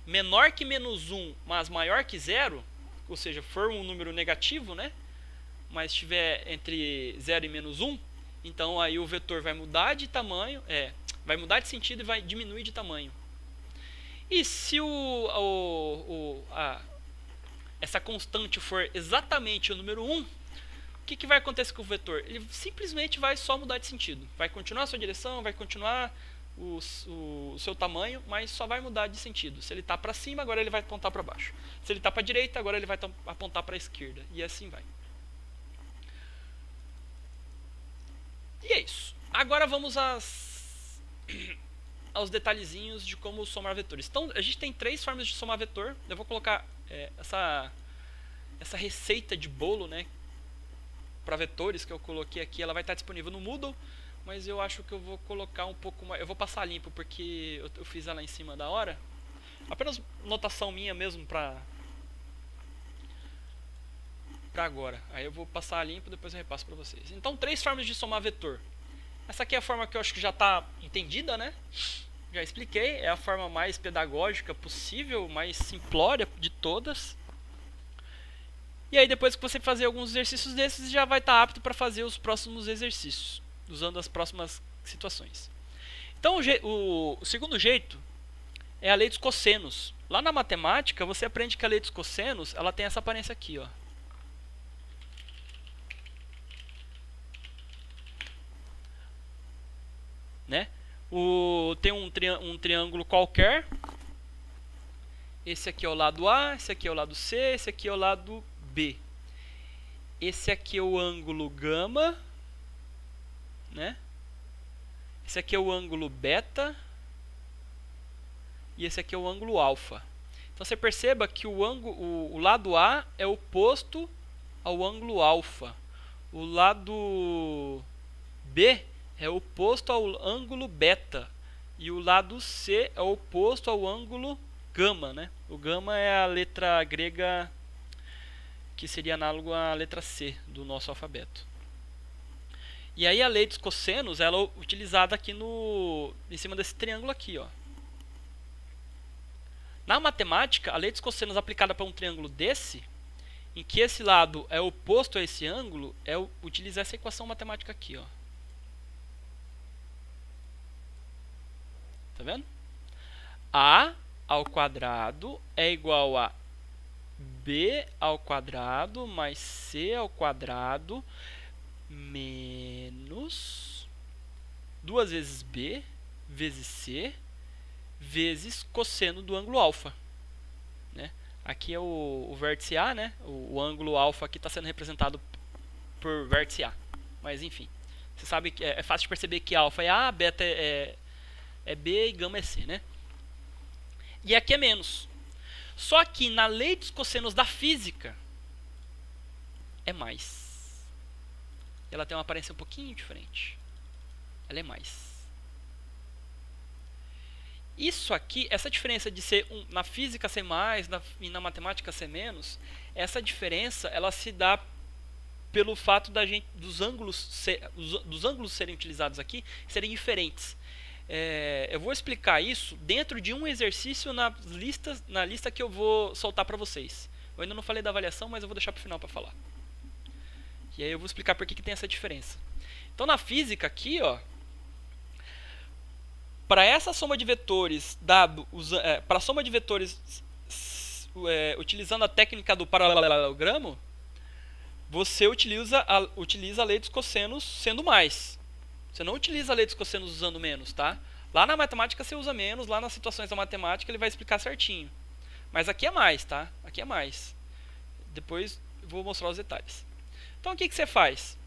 menor que menos 1, mas maior que 0, ou seja, for um número negativo, né? Mas estiver entre 0 e menos 1, então aí o vetor vai mudar de tamanho, vai mudar de sentido e vai diminuir de tamanho. E se essa constante for exatamente o número 1, o que vai acontecer com o vetor? Ele simplesmente vai só mudar de sentido. Vai continuar a sua direção, vai continuar o seu tamanho, mas só vai mudar de sentido. Se ele está para cima, agora ele vai apontar para baixo. Se ele está para a direita, agora ele vai apontar para a esquerda. E assim vai. E é isso. Agora vamos aos detalhezinhos de como somar vetores. Então, a gente tem 3 formas de somar vetor. Eu vou colocar essa receita de bolo, né, para vetores que eu coloquei aqui. Ela vai estar disponível no Moodle. Mas eu acho que eu vou colocar um pouco mais... Eu vou passar limpo porque eu fiz ela em cima da hora. Apenas notação minha mesmo pra agora. Aí eu vou passar limpo e depois eu repasso pra vocês. Então, 3 formas de somar vetor. Essa aqui é a forma que eu acho que já está entendida, né? Já expliquei. É a forma mais pedagógica possível, mais simplória de todas. E aí depois que você fazer alguns exercícios desses, já vai estar apto para fazer os próximos exercícios, usando as próximas situações. Então o segundo jeito é a lei dos cossenos. Lá na matemática você aprende que a lei dos cossenos ela tem essa aparência aqui, ó. Né? Tem um triângulo qualquer. Esse aqui é o lado A, esse aqui é o lado C, esse aqui é o lado B. Esse aqui é o ângulo gama, né? Esse aqui é o ângulo beta e esse aqui é o ângulo alfa. Então você perceba que o lado A é oposto ao ângulo alfa. O lado B é oposto ao ângulo beta e o lado C é oposto ao ângulo gama, né? O gama é a letra grega que seria análogo à letra C do nosso alfabeto. E aí a lei dos cossenos ela é utilizada aqui em cima desse triângulo aqui, ó. Na matemática, a lei dos cossenos aplicada para um triângulo desse, em que esse lado é oposto a esse ângulo, é utilizar essa equação matemática aqui, ó. Tá vendo? A ao quadrado é igual a b ao quadrado mais c ao quadrado menos 2 vezes b vezes c vezes cosseno do ângulo alfa, né? Aqui é o vértice A, né? O ângulo alfa aqui está sendo representado por vértice A. Mas enfim, você sabe que é fácil de perceber que alfa é A, beta é B e gama é C, né? E aqui é menos. Só que na lei dos cossenos da física é mais. Ela tem uma aparência um pouquinho diferente. Ela é mais. Isso aqui, essa diferença de ser na física ser mais e na matemática ser menos, essa diferença ela se dá pelo fato dos ângulos serem utilizados aqui serem diferentes. Eu vou explicar isso dentro de um exercício na lista que eu vou soltar para vocês. Eu ainda não falei da avaliação, mas eu vou deixar para o final para falar. E aí eu vou explicar por que tem essa diferença. Então na física aqui, ó, para essa soma de vetores para a soma de vetores utilizando a técnica do paralelogramo, você utiliza a lei dos cossenos sendo mais. Você não utiliza a lei dos cossenos usando menos, tá? Lá na matemática você usa menos, lá nas situações da matemática ele vai explicar certinho. Mas aqui é mais, tá? Aqui é mais. Depois eu vou mostrar os detalhes. Então o que você faz?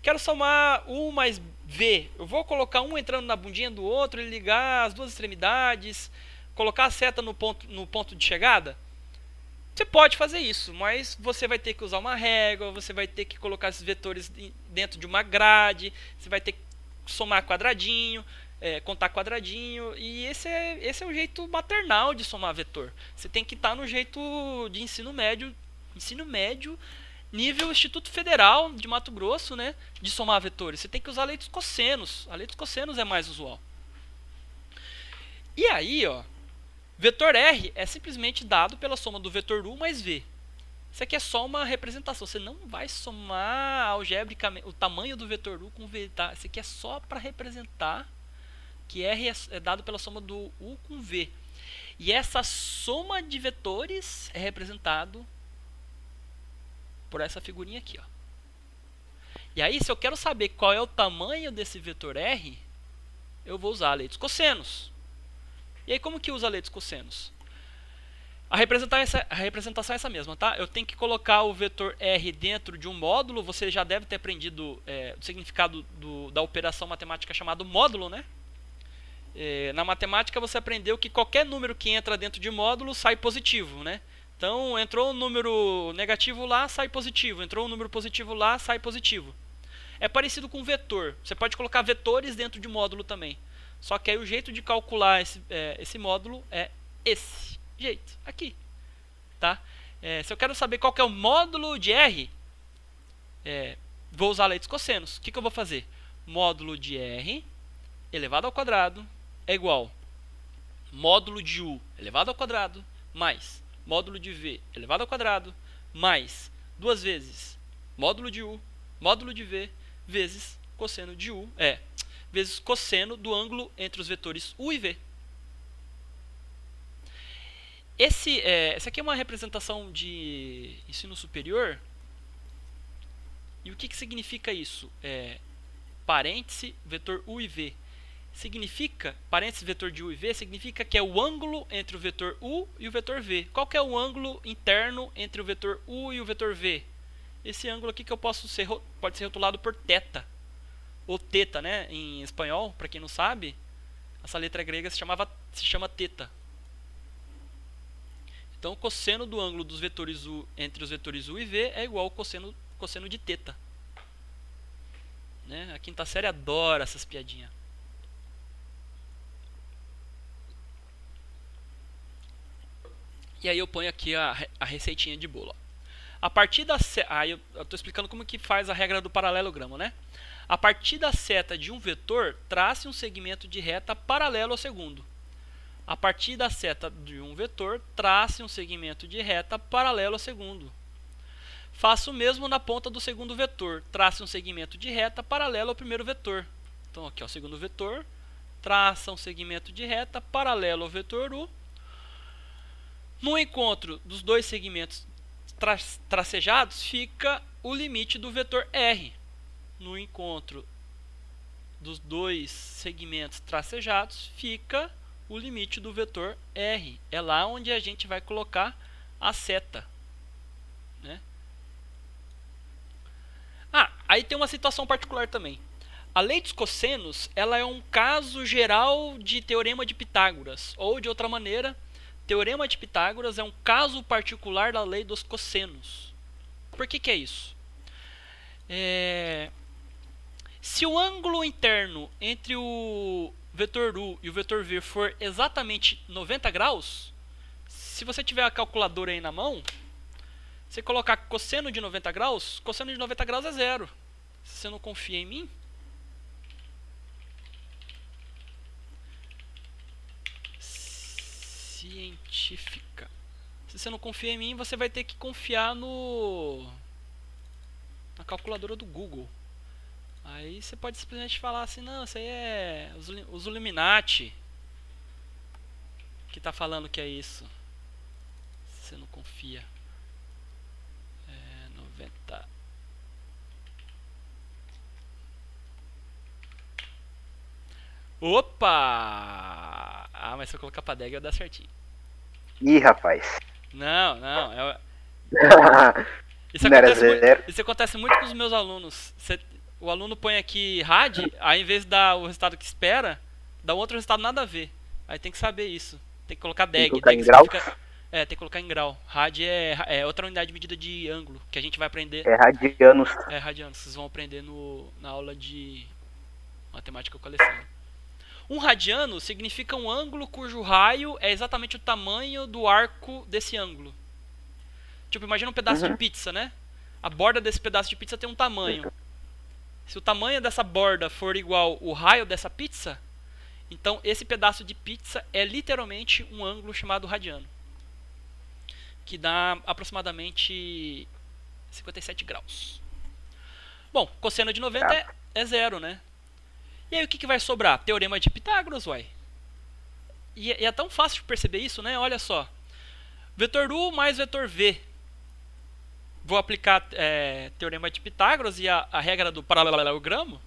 Quero somar 1 mais V. Eu vou colocar um entrando na bundinha do outro e ligar as duas extremidades, colocar a seta no ponto de chegada? Você pode fazer isso, mas você vai ter que usar uma régua, você vai ter que colocar esses vetores dentro de uma grade, você vai ter que somar quadradinho, contar quadradinho, e esse é o jeito maternal de somar vetor. Você tem que estar no jeito de ensino médio, nível Instituto Federal de Mato Grosso, né, de somar vetores. Você tem que usar a lei dos cossenos. A lei dos cossenos é mais usual. E aí, ó, vetor R é simplesmente dado pela soma do vetor U mais V. Isso aqui é só uma representação. Você não vai somar algebricamente o tamanho do vetor U com V, tá? Isso aqui é só para representar que R é dado pela soma do U com V. E essa soma de vetores é representado por essa figurinha aqui, ó. E aí, se eu quero saber qual é o tamanho desse vetor R, eu vou usar a lei dos cossenos. E aí, como que usa a lei dos cossenos? A representação é essa mesma, tá? Eu tenho que colocar o vetor R dentro de um módulo. Você já deve ter aprendido o significado da operação matemática chamada módulo, né? Na matemática você aprendeu que qualquer número que entra dentro de módulo sai positivo, né? Então, entrou um número negativo lá, sai positivo. Entrou um número positivo lá, sai positivo. É parecido com vetor. Você pode colocar vetores dentro de módulo também. Só que aí o jeito de calcular esse módulo é esse jeito, aqui. Tá? Se eu quero saber qual que é o módulo de R, vou usar a lei dos cossenos. O que eu vou fazer? Módulo de R elevado ao quadrado é igual módulo de U elevado ao quadrado mais módulo de V elevado ao quadrado mais 2 vezes módulo de U, módulo de V, vezes cosseno de U, vezes cosseno do ângulo entre os vetores u e v. Essa aqui é uma representação de ensino superior. E o que significa isso? Parêntese, vetor u e v. Parêntese, vetor de u e v, significa que é o ângulo entre o vetor u e o vetor v. Qual que é o ângulo interno entre o vetor u e o vetor v? Esse ângulo aqui que eu pode ser rotulado por θ. Ou θ, né? Em espanhol, para quem não sabe, essa letra grega se chama θ. Então, o cosseno do ângulo dos vetores u entre os vetores u e v é igual ao cosseno de θ. Né? A quinta série adora essas piadinhas. E aí eu ponho aqui a receitinha de bolo. A partir da aí eu estou explicando como que faz a regra do paralelogramo, né? A partir da seta de um vetor, trace um segmento de reta paralelo ao segundo. A partir da seta de um vetor, trace um segmento de reta paralelo ao segundo. Faça o mesmo na ponta do segundo vetor. Trace um segmento de reta paralelo ao primeiro vetor. Então, aqui é o segundo vetor. Traça um segmento de reta paralelo ao vetor u. No encontro dos dois segmentos tracejados, fica o limite do vetor r. No encontro dos dois segmentos tracejados, fica o limite do vetor r. É lá onde a gente vai colocar a seta. Né? Aí tem uma situação particular também. A lei dos cossenos, ela é um caso geral de teorema de Pitágoras. Ou, de outra maneira, teorema de Pitágoras é um caso particular da lei dos cossenos. Por que é isso? Se o ângulo interno entre o vetor u e o vetor v for exatamente 90 graus, se você tiver a calculadora aí na mão, você colocar cosseno de 90 graus é zero. Se você não confia em mim, científica. Se você não confia em mim, você vai ter que confiar na calculadora do Google. Aí você pode simplesmente falar assim, não, isso aí é os Illuminati que tá falando que é isso. Se você não confia. 90. Opa! Mas se eu colocar pra DEG vai dar certinho. Ih, rapaz. Não. Isso acontece muito com os meus alunos. O aluno põe aqui RAD, aí em vez de dar o resultado que espera, dá outro resultado nada a ver. Aí tem que saber isso. Tem que colocar DEG. Tem que colocar em grau? Tem que colocar em grau. RAD é outra unidade de medida de ângulo que a gente vai aprender. É radianos. É radianos. Vocês vão aprender na aula de matemática com a Alessandro. Um radiano significa um ângulo cujo raio é exatamente o tamanho do arco desse ângulo. Tipo, imagina um pedaço de pizza, né? A borda desse pedaço de pizza tem um tamanho. Se o tamanho dessa borda for igual ao raio dessa pizza, então esse pedaço de pizza é literalmente um ângulo chamado radiano, que dá aproximadamente 57 graus. Bom, cosseno de 90 é zero, né? E aí o que vai sobrar? Teorema de Pitágoras, uai. E é tão fácil de perceber isso, né? Olha só. Vetor u mais vetor v. Vou aplicar teorema de Pitágoras e a regra do paralelogramo.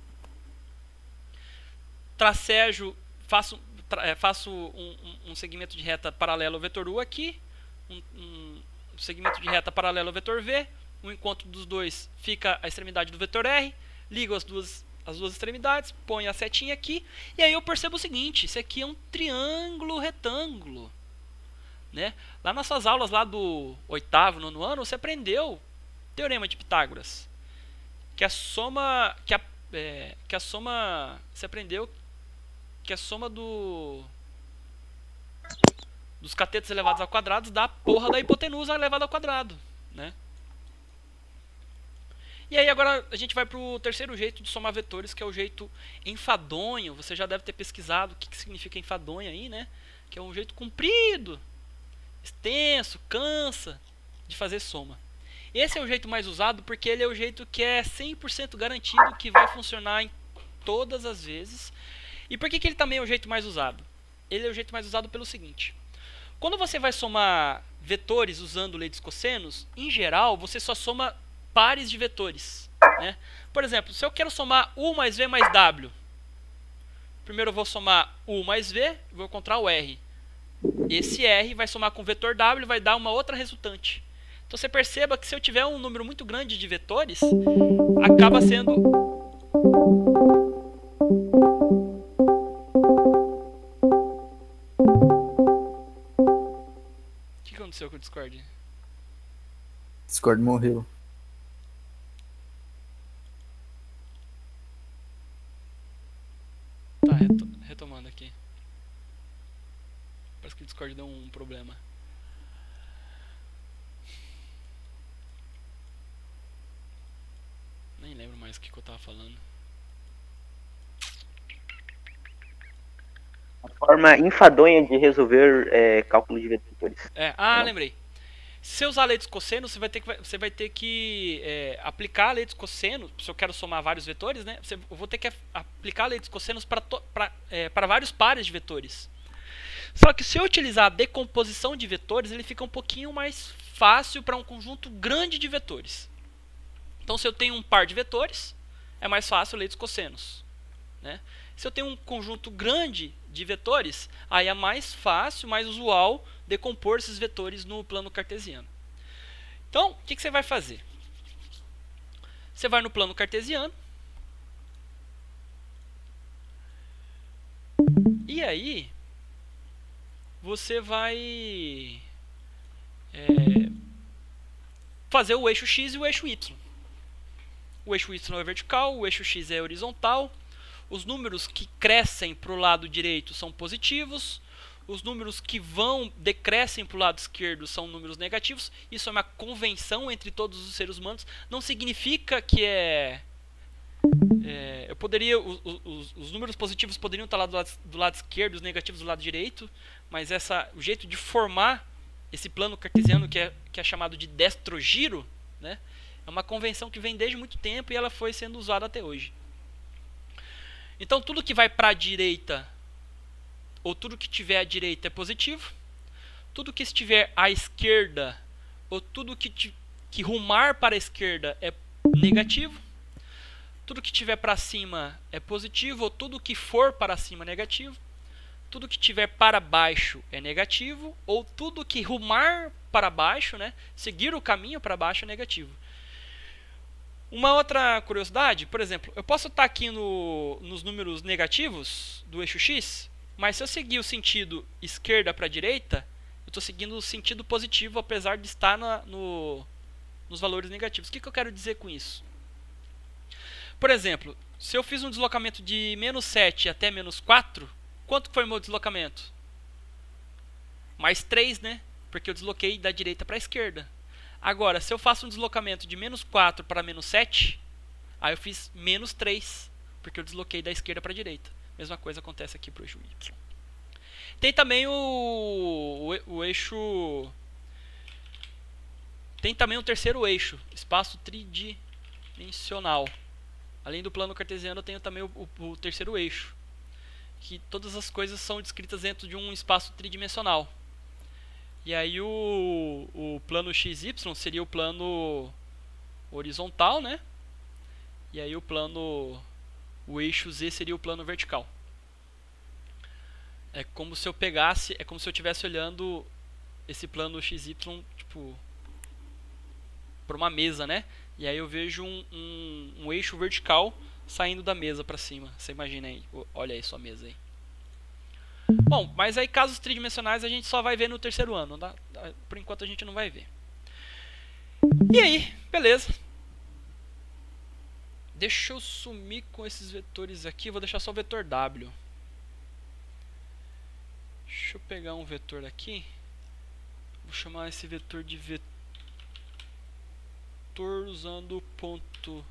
Tracejo, faço um segmento de reta paralelo ao vetor u aqui. Um segmento de reta paralelo ao vetor v. O encontro dos dois fica a extremidade do vetor r. Ligo as duas extremidades, ponho a setinha aqui, e aí eu percebo o seguinte, isso aqui é um triângulo retângulo, né? Lá nas suas aulas lá do 8º, 9º ano, você aprendeu teorema de Pitágoras, que a soma, você aprendeu que a soma dos catetos elevados ao quadrado dá a porra da hipotenusa elevada ao quadrado, né? E aí agora a gente vai para o terceiro jeito de somar vetores, que é o jeito enfadonho. Você já deve ter pesquisado o que significa enfadonho aí, né? Que é um jeito comprido, extenso, cansa de fazer soma. Esse é o jeito mais usado porque ele é o jeito que é 100% garantido que vai funcionar em todas as vezes. E por que ele também é o jeito mais usado? Ele é o jeito mais usado pelo seguinte. Quando você vai somar vetores usando lei dos cossenos, em geral, você só soma pares de vetores, né? Por exemplo, se eu quero somar U mais V mais W, primeiro eu vou somar U mais V, vou encontrar o R. Esse R vai somar com o vetor W, vai dar uma outra resultante. Então você perceba que se eu tiver um número muito grande de vetores, acaba sendo... O que aconteceu com o Discord? Discord morreu. Tá, retomando aqui. Parece que o Discord deu um problema. Nem lembro mais o que eu tava falando. A forma enfadonha de resolver cálculo de vetores. Lembrei. Se você usar a lei dos cossenos, você vai ter que aplicar a lei dos cossenos. Se eu quero somar vários vetores, né? Eu vou ter que aplicar a lei dos cossenos para vários pares de vetores. Só que se eu utilizar a decomposição de vetores, ele fica um pouquinho mais fácil para um conjunto grande de vetores. Então, se eu tenho um par de vetores, é mais fácil a lei dos cossenos, né? Se eu tenho um conjunto grande de vetores, aí é mais fácil, mais usual decompor esses vetores no plano cartesiano. Então, o que você vai fazer? Você vai no plano cartesiano. E aí, você vai fazer o eixo X e o eixo Y. O eixo Y é vertical, o eixo X é horizontal. Os números que crescem para o lado direito são positivos. Os números que decrescem para o lado esquerdo são números negativos. Isso é uma convenção entre todos os seres humanos. Não significa que os números positivos poderiam estar lá do lado esquerdo, os negativos do lado direito. Mas o jeito de formar esse plano cartesiano que é chamado de destrogiro, né, é uma convenção que vem desde muito tempo e ela foi sendo usada até hoje. Então, tudo que vai para a direita, ou tudo que tiver à direita é positivo. Tudo que estiver à esquerda, ou tudo que rumar para a esquerda é negativo. Tudo que tiver para cima é positivo, ou tudo que for para cima é negativo. Tudo que tiver para baixo é negativo, ou tudo que rumar para baixo, né, seguir o caminho para baixo é negativo. Uma outra curiosidade, por exemplo, eu posso estar aqui nos números negativos do eixo X, mas se eu seguir o sentido esquerda para direita, eu estou seguindo o sentido positivo, apesar de estar nos valores negativos. O que eu quero dizer com isso? Por exemplo, se eu fiz um deslocamento de menos 7 até menos 4, quanto foi o meu deslocamento? Mais 3, né? Porque eu desloquei da direita para a esquerda. Agora, se eu faço um deslocamento de menos 4 para menos 7, aí eu fiz menos 3, porque eu desloquei da esquerda para a direita. Mesma coisa acontece aqui para o eixo Y. Tem também o eixo... Tem também o terceiro eixo, espaço tridimensional. Além do plano cartesiano, eu tenho também o terceiro eixo, que todas as coisas são descritas dentro de um espaço tridimensional. E aí o plano XY seria o plano horizontal, né? E aí o eixo Z seria o plano vertical. É como se eu estivesse olhando esse plano XY, tipo, por uma mesa, né? E aí eu vejo um eixo vertical saindo da mesa para cima. Você imagina aí, olha aí sua mesa aí. Bom, mas aí casos tridimensionais a gente só vai ver no terceiro ano. Por enquanto a gente não vai ver. E aí, beleza. Deixa eu sumir com esses vetores aqui. Vou deixar só o vetor W. Deixa eu pegar um vetor aqui. Vou chamar esse vetor de vetor usando o ponto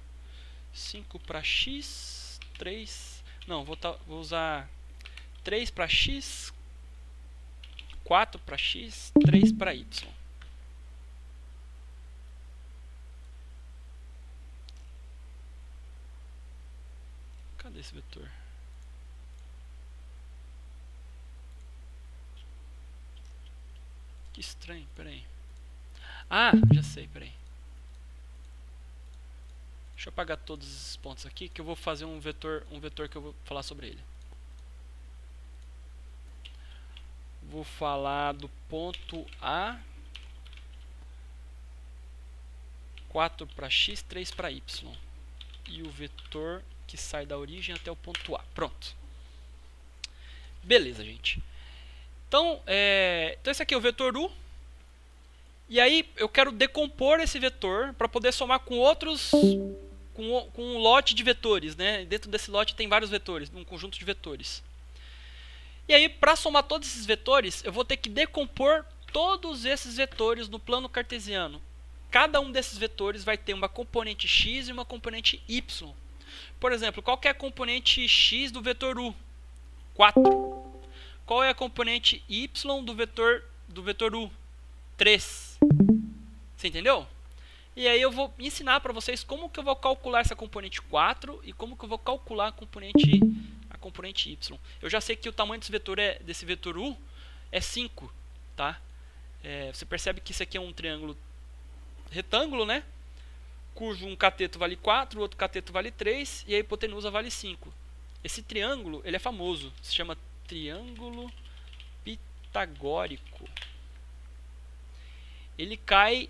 5 para x, 3... Não, vou usar 3 para x, 4 para x, 3 para y. Cadê esse vetor? Que estranho, peraí. Ah, já sei, peraí. Deixa eu apagar todos esses pontos aqui, que eu vou fazer um vetor que eu vou falar sobre ele. Vou falar do ponto A, 4 para x, 3 para y. E o vetor que sai da origem até o ponto A. Pronto. Beleza, gente. Então esse aqui é o vetor U. E aí eu quero decompor esse vetor para poder somar com outros, com um lote de vetores, né? Dentro desse lote tem vários vetores, um conjunto de vetores. E aí, para somar todos esses vetores, eu vou ter que decompor todos esses vetores no plano cartesiano. Cada um desses vetores vai ter uma componente x e uma componente y. Por exemplo, qual que é a componente x do vetor U? 4. Qual é a componente y do vetor U? 3. Você entendeu? E aí eu vou ensinar para vocês como que eu vou calcular essa componente 4 e como que eu vou calcular a componente y. Eu já sei que o tamanho desse vetor U é 5, tá? Você percebe que isso aqui é um triângulo retângulo, né? Cujo um cateto vale 4, o outro cateto vale 3 e a hipotenusa vale 5. Esse triângulo, ele é famoso, se chama triângulo pitagórico. Ele cai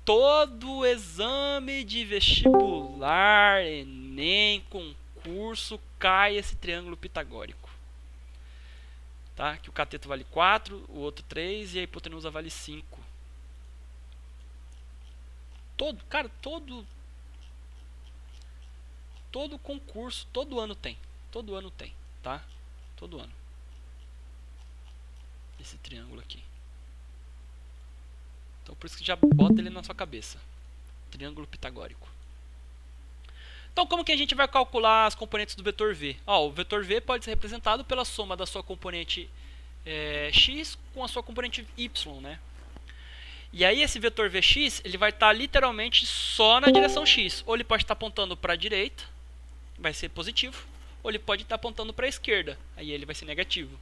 todo exame de vestibular, Enem, concurso, cai esse triângulo pitagórico. Tá? Que o cateto vale 4, o outro 3 e a hipotenusa vale 5. Todo concurso, todo ano tem, tá? Todo ano. Esse triângulo aqui. Então por isso que já bota ele na sua cabeça. Triângulo pitagórico. Então como que a gente vai calcular as componentes do vetor V? O vetor V pode ser representado pela soma da sua componente x com a sua componente y, né? E aí esse vetor Vx, ele vai estar literalmente só na direção x. Ou ele pode estar apontando para a direita, vai ser positivo, ou ele pode estar apontando para a esquerda, aí ele vai ser negativo.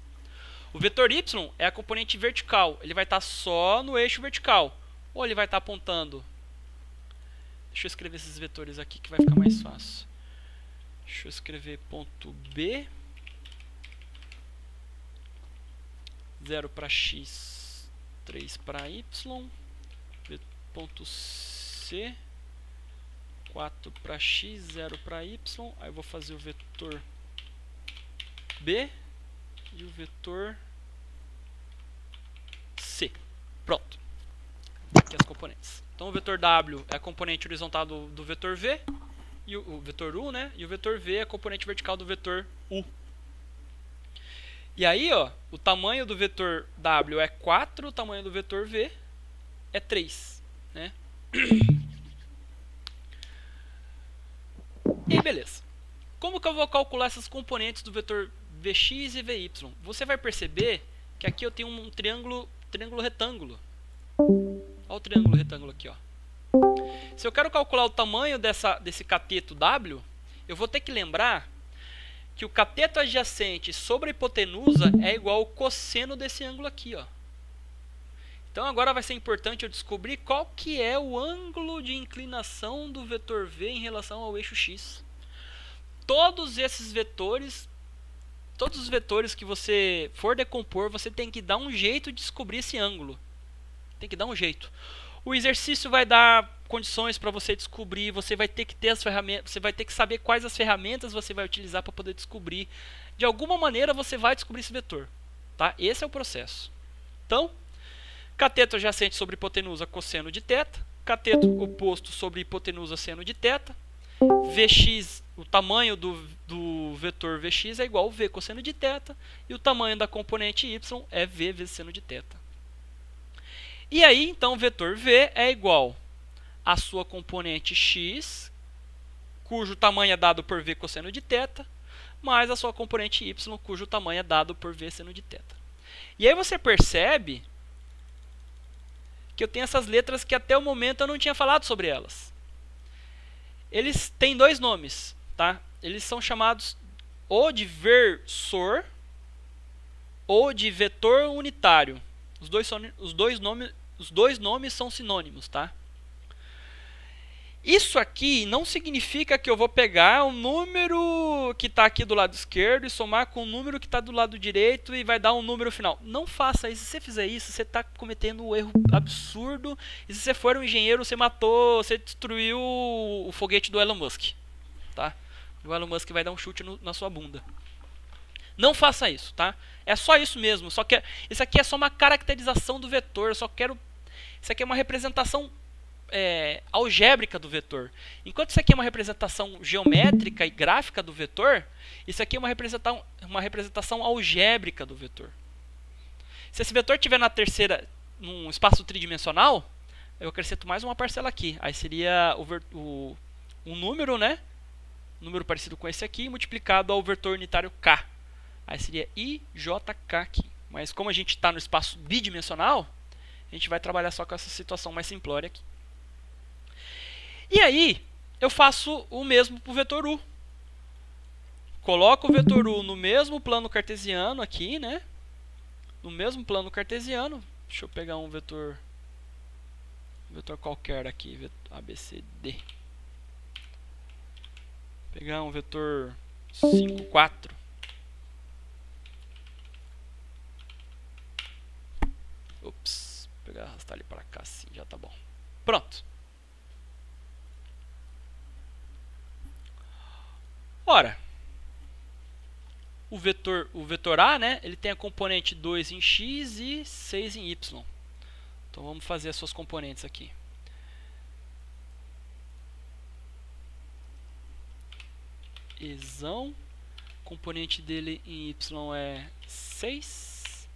O vetor y é a componente vertical, ele vai estar só no eixo vertical, ou ele vai estar apontando... Deixa eu escrever esses vetores aqui que vai ficar mais fácil. Deixa eu escrever ponto B, 0 para x, 3 para y, ponto C, 4 para x, 0 para y. Aí eu vou fazer o vetor B e o vetor C. Pronto. Aqui as componentes. Então o vetor W é a componente horizontal do vetor V, e o vetor U, né? E o vetor V é a componente vertical do vetor U. E aí, o tamanho do vetor W é 4, o tamanho do vetor V é 3, né? E aí, beleza. Como que eu vou calcular essas componentes do vetor Vx e Vy? Você vai perceber que aqui eu tenho um triângulo retângulo. Olha o triângulo retângulo aqui, ó. Se eu quero calcular o tamanho desse cateto W, eu vou ter que lembrar que o cateto adjacente sobre a hipotenusa é igual ao cosseno desse ângulo aqui, ó. Então agora vai ser importante eu descobrir qual que é o ângulo de inclinação do vetor V em relação ao eixo x. Todos os vetores que você for decompor, você tem que dar um jeito de descobrir esse ângulo. Tem que dar um jeito. O exercício vai dar condições para você descobrir, você vai ter que ter as ferramentas, você vai ter que saber quais as ferramentas você vai utilizar para poder descobrir. De alguma maneira você vai descobrir esse vetor, tá? Esse é o processo. Então, cateto adjacente sobre hipotenusa cosseno de θ, cateto oposto sobre hipotenusa seno de θ, Vx, o tamanho do vetor Vx é igual a V cosseno de θ, e o tamanho da componente y é V vezes seno de θ. E aí, então, o vetor V é igual à sua componente x, cujo tamanho é dado por V cosseno de θ, mais a sua componente y, cujo tamanho é dado por V seno de θ. E aí você percebe que eu tenho essas letras que até o momento eu não tinha falado sobre elas. Eles têm dois nomes, tá? eles são chamados ou de versor ou de vetor unitário. Os dois nomes são sinônimos, tá? Isso aqui não significa que eu vou pegar o número que está aqui do lado esquerdo e somar com o número que está do lado direito e vai dar um número final. Não faça isso. Se você fizer isso, você está cometendo um erro absurdo. E se você for um engenheiro, você matou, você destruiu o foguete do Elon Musk. Tá? O Elon Musk vai dar um chute na sua bunda. Não faça isso, tá? É só isso mesmo. Só que isso aqui é só uma caracterização do vetor. Eu só quero... Isso aqui é uma representação algébrica do vetor. Enquanto isso aqui é uma representação geométrica e gráfica do vetor, isso aqui é uma representação algébrica do vetor. Se esse vetor estiver num espaço tridimensional, eu acrescento mais uma parcela aqui. Aí seria um número, né? Um número parecido com esse aqui, multiplicado ao vetor unitário k. Aí seria IJK aqui. Mas como a gente está no espaço bidimensional, a gente vai trabalhar só com essa situação mais simplória aqui. E aí, eu faço o mesmo para o vetor U. Coloco o vetor U no mesmo plano cartesiano aqui, né? No mesmo plano cartesiano. Deixa eu pegar um vetor qualquer aqui, vetor ABCD. Pegar um vetor 5, 4. Ops, vou pegar, arrastar ele para cá assim, já tá bom. Pronto. Ora, o vetor A, né, ele tem a componente 2 em x e 6 em y. Então vamos fazer as suas componentes aqui. Ezão, componente dele em y é 6.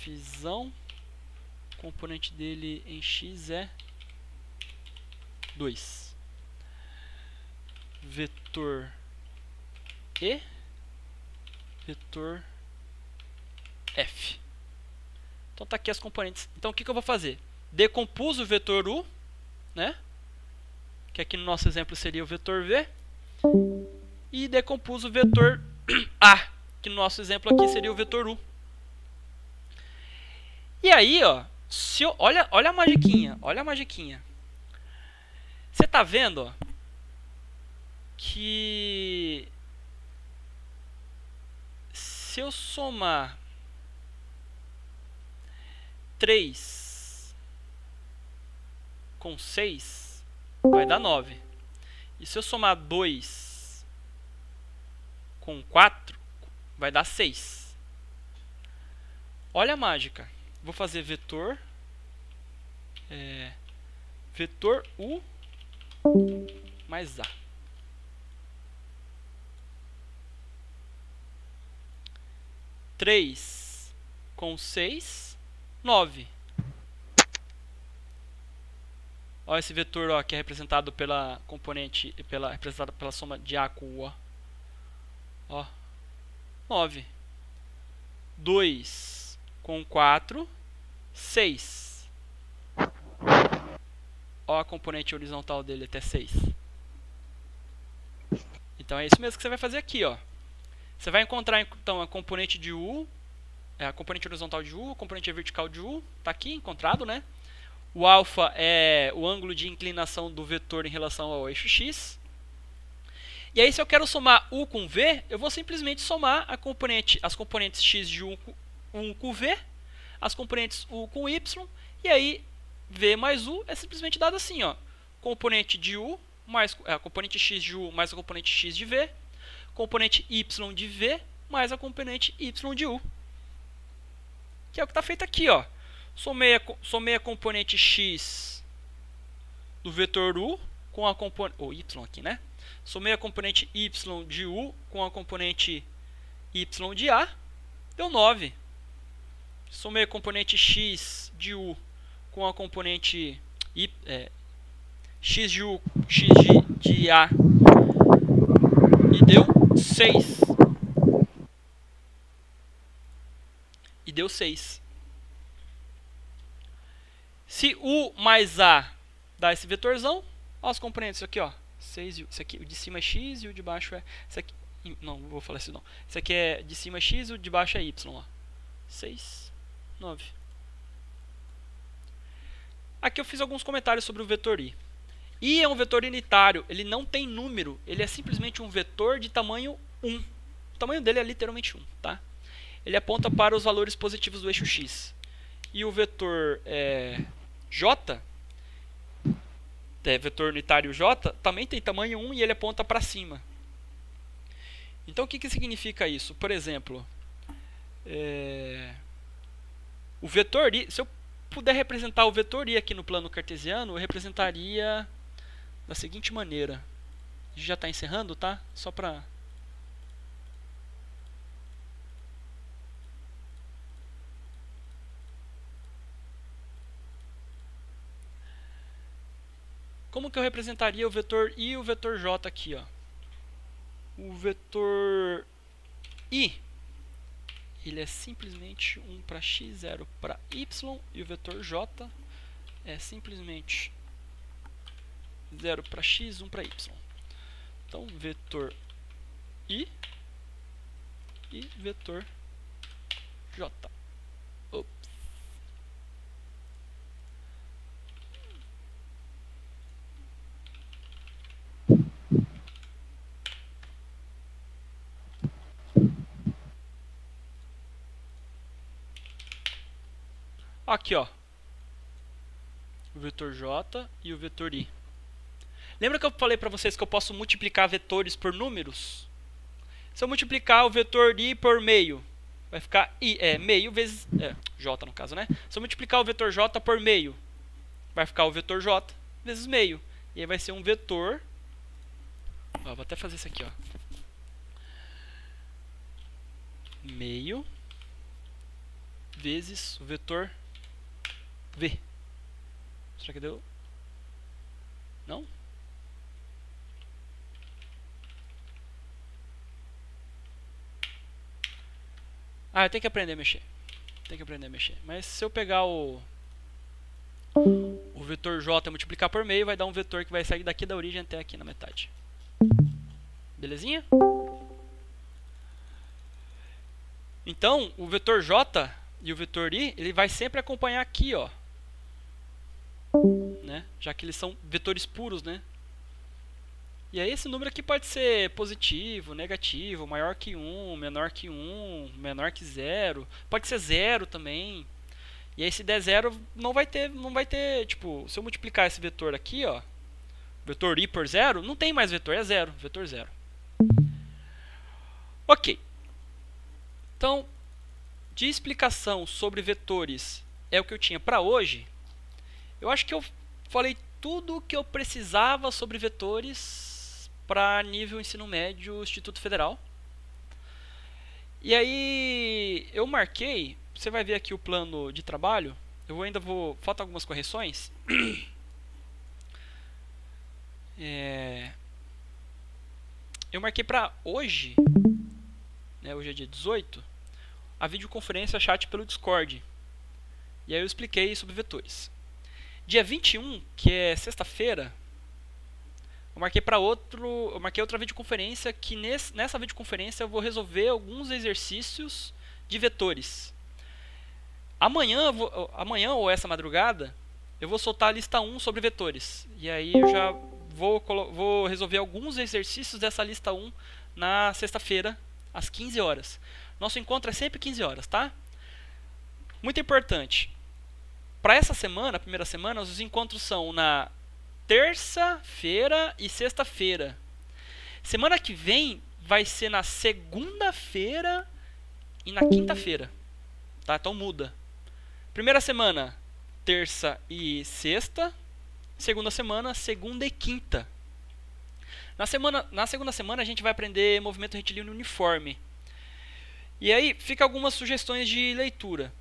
Fzão, componente dele em x é 2. Vetor E, vetor F. Então tá aqui as componentes. Então o que eu vou fazer? Decompus o vetor U, né? Que aqui no nosso exemplo seria o vetor V. E decompus o vetor A, que no nosso exemplo aqui seria o vetor U. E aí, ó, olha a magiquinha, olha a magiquinha. Você tá vendo, ó, que se eu somar 3 com 6, vai dar 9. E se eu somar 2 com 4, vai dar 6. Olha a mágica. Vou fazer vetor U mais A. 3 com 6, 9. Olha esse vetor, ó, que é representado pela componente, representado pela soma de A com U. Ó, 9. 2 com 4, 6. Ó a componente horizontal dele até 6. Então é isso mesmo que você vai fazer aqui, ó. Você vai encontrar então a componente de U, a componente horizontal de U, a componente vertical de U, está aqui encontrado, né? O alfa é o ângulo de inclinação do vetor em relação ao eixo x. E aí, se eu quero somar U com V, eu vou simplesmente somar as componentes x de U com V, as componentes U com Y, e aí V mais U é simplesmente dado assim, ó. Componente de U mais a componente x de U mais a componente x de V, componente y de V mais a componente y de U. Que é o que está feito aqui, ó. Somei a componente x do vetor U com a componente... ou y aqui, né? Somei a componente y de U com a componente y de A. Deu 9. Somei a componente x de U com a componente x de U, x de A. E deu 6. E deu 6. Se U mais A dá esse vetorzão, ó, as componentes aqui, ó, 6 e esse aqui, o de cima é x e o de baixo é... Esse aqui, não vou falar isso não. Esse aqui é de cima é x e o de baixo é y. Ó. 6, 9. Aqui eu fiz alguns comentários sobre o vetor i. I é um vetor unitário, ele não tem número, ele é simplesmente um vetor de tamanho 1. O tamanho dele é literalmente 1, tá? Ele aponta para os valores positivos do eixo x. E o vetor j, vetor unitário j, também tem tamanho 1 e ele aponta para cima. Então o que significa isso? Por exemplo, o vetor i, se eu puder representar o vetor i aqui no plano cartesiano, eu representaria da seguinte maneira. A gente já está encerrando, tá? Só para... Como que eu representaria o vetor i e o vetor j aqui, ó? O vetor i, ele é simplesmente 1 para x, 0 para y, e o vetor j é simplesmente 0 para x, 1 para y. Então, vetor i e vetor j. Ops. Aqui, ó, o vetor j e o vetor i. Lembra que eu falei para vocês que eu posso multiplicar vetores por números? Se eu multiplicar o vetor i por meio, vai ficar meio vezes... j no caso, né? Se eu multiplicar o vetor j por meio, vai ficar o vetor j vezes meio. E aí vai ser um vetor... Ó, vou até fazer isso aqui, ó. Meio vezes o vetor v. Será que deu? Não? Eu tenho que aprender a mexer. Tem que aprender a mexer. Mas se eu pegar o vetor j e multiplicar por meio, vai dar um vetor que vai sair daqui da origem até aqui na metade. Belezinha? Então, o vetor j e o vetor i, ele vai sempre acompanhar aqui, ó. Né? Já que eles são vetores puros, né? E aí esse número aqui pode ser positivo, negativo, maior que 1, menor que 1, menor que 0. Pode ser 0 também. E aí se der 0, não vai ter, tipo, se eu multiplicar esse vetor aqui, ó, vetor i por 0, não tem mais vetor, é 0, vetor 0. Ok. Então, de explicação sobre vetores é o que eu tinha para hoje. Eu acho que eu falei tudo o que eu precisava sobre vetores para nível ensino médio Instituto Federal. E aí eu marquei, você vai ver aqui o plano de trabalho, faltam algumas correções. Eu marquei para hoje, né, hoje é dia 18, a videoconferência chat pelo Discord. E aí eu expliquei sobre vetores. Dia 21, que é sexta-feira, eu marquei outra videoconferência que nessa videoconferência eu vou resolver alguns exercícios de vetores. Amanhã ou essa madrugada, eu vou soltar a lista 1 sobre vetores. E aí eu já vou resolver alguns exercícios dessa lista 1 na sexta-feira, às 15 horas. Nosso encontro é sempre 15 horas, tá? Muito importante. Para essa semana, a primeira semana, os encontros são na terça-feira e sexta-feira. Semana que vem vai ser na segunda-feira e na quinta-feira. Tá? Então muda. Primeira semana, terça e sexta. Segunda semana, segunda e quinta. Na segunda semana a gente vai aprender movimento retilíneo uniforme. E aí fica algumas sugestões de leitura.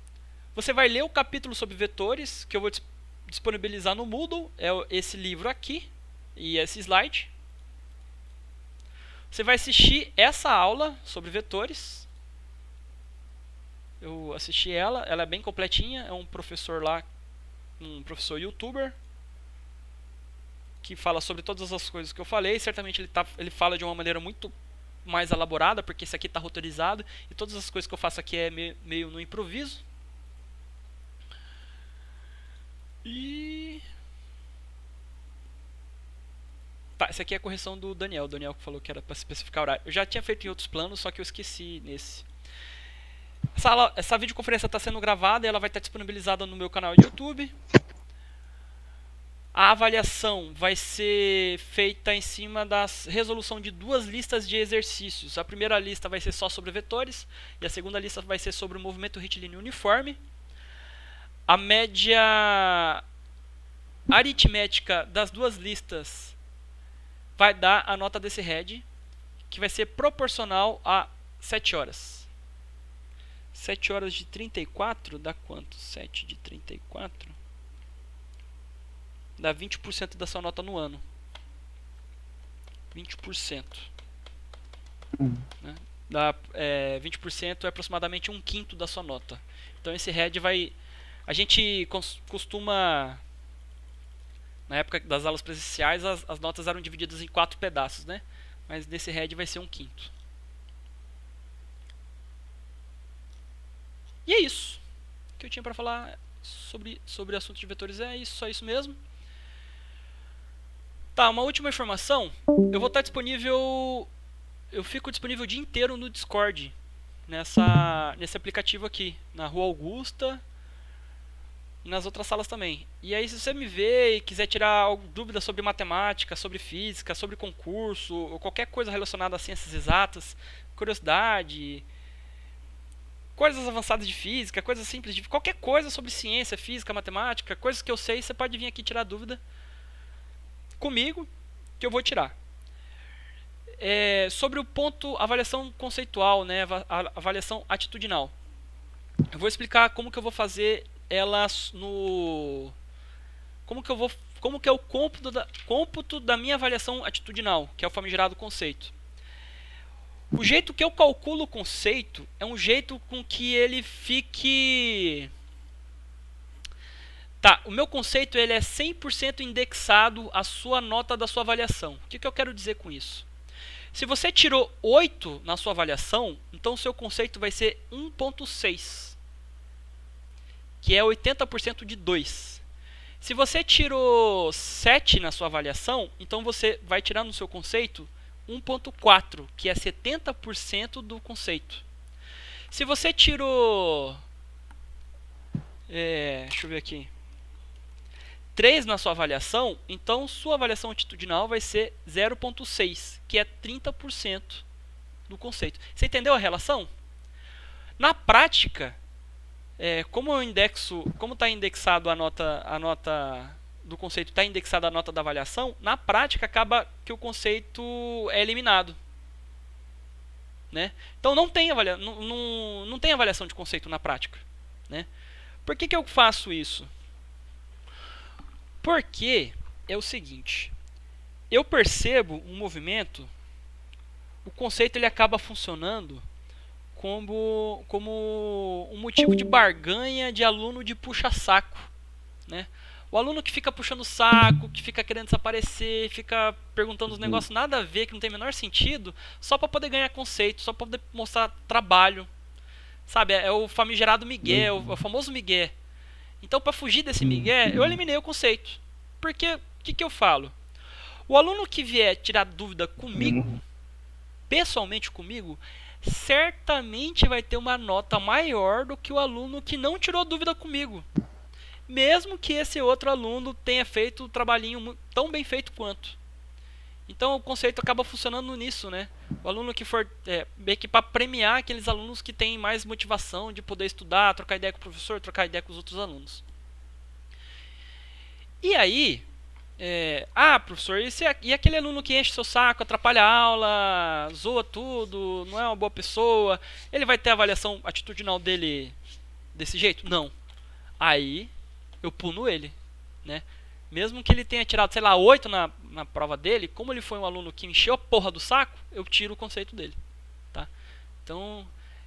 Você vai ler o capítulo sobre vetores, que eu vou disponibilizar no Moodle, é esse livro aqui e esse slide. Você vai assistir essa aula sobre vetores. Eu assisti ela é bem completinha, é um professor lá, um professor youtuber. que fala sobre todas as coisas que eu falei. Certamente ele fala de uma maneira muito mais elaborada, porque esse aqui está roteirizado e todas as coisas que eu faço aqui é meio no improviso. E tá, essa aqui é a correção do Daniel. O Daniel que falou que era para especificar o horário. Eu já tinha feito em outros planos, só que eu esqueci nesse. Essa videoconferência está sendo gravada e ela vai estar disponibilizada no meu canal de YouTube. A avaliação vai ser feita em cima da resolução de 2 listas de exercícios. A primeira lista vai ser só sobre vetores e a segunda lista vai ser sobre o movimento retilíneo uniforme. A média aritmética das 2 listas vai dar a nota desse RED, que vai ser proporcional a 7 horas. 7 horas de 34 dá quanto? 7 de 34 dá 20% da sua nota no ano. 20%. Né? Dá, 20% é aproximadamente 1/5 da sua nota. Então esse RED vai... A gente costuma... Na época das aulas presenciais, as notas eram divididas em 4 pedaços, né? Mas nesse RED vai ser 1/5. E é isso que eu tinha para falar sobre assunto de vetores. É isso, só isso mesmo. Tá, uma última informação. Eu vou estar disponível... Eu fico disponível o dia inteiro no Discord. Nesse aplicativo aqui. Na Rua Augusta. E nas outras salas também. E aí, se você me ver e quiser tirar dúvidas sobre matemática, sobre física, sobre concurso, ou qualquer coisa relacionada a ciências exatas, curiosidade, coisas avançadas de física, coisas simples, qualquer coisa sobre ciência, física, matemática, coisas que eu sei, você pode vir aqui tirar dúvida comigo, que eu vou tirar. Sobre o ponto avaliação conceitual, né, avaliação atitudinal. Eu vou explicar como que eu vou fazer elas no... Como que é o cômputo da minha avaliação atitudinal, que é o famigerado conceito. O jeito que eu calculo o conceito é um jeito com que ele fique... Tá, o meu conceito ele é 100% indexado à sua nota da sua avaliação. O que eu quero dizer com isso? Se você tirou 8 na sua avaliação, então o seu conceito vai ser 1.6, que é 80% de 2. Se você tirou 7 na sua avaliação, então você vai tirar no seu conceito 1.4, que é 70% do conceito. Se você tirou... deixa eu ver aqui. 3 na sua avaliação, então sua avaliação atitudinal vai ser 0.6, que é 30% do conceito. Você entendeu a relação? Na prática, como está indexado a nota do conceito, está indexada a nota da avaliação, na prática acaba que o conceito é eliminado. Né? Então não tem avaliação de conceito na prática. Né? Por que eu faço isso? Porque é o seguinte, eu percebo um movimento, o conceito ele acaba funcionando como um motivo de barganha de aluno de puxa-saco. Né? O aluno que fica puxando o saco, que fica querendo desaparecer, fica perguntando os negócios nada a ver, que não tem o menor sentido, só para poder ganhar conceito, só para poder mostrar trabalho. Sabe, é o famigerado migué, o famoso migué. Então, para fugir desse migué, eu eliminei o conceito. Porque, o que eu falo? O aluno que vier tirar dúvida comigo, pessoalmente comigo, certamente vai ter uma nota maior do que o aluno que não tirou dúvida comigo. Mesmo que esse outro aluno tenha feito o trabalhinho tão bem feito quanto. Então, o conceito acaba funcionando nisso, né? O aluno que for, meio que para premiar aqueles alunos que têm mais motivação de poder estudar, trocar ideia com o professor, trocar ideia com os outros alunos. E aí, professor, e aquele aluno que enche seu saco, atrapalha a aula, zoa tudo, não é uma boa pessoa, ele vai ter a avaliação atitudinal dele desse jeito? Não. Aí, eu puno ele, né? Mesmo que ele tenha tirado, sei lá, 8 na prova dele, como ele foi um aluno que encheu a porra do saco, eu tiro o conceito dele. Tá? Então,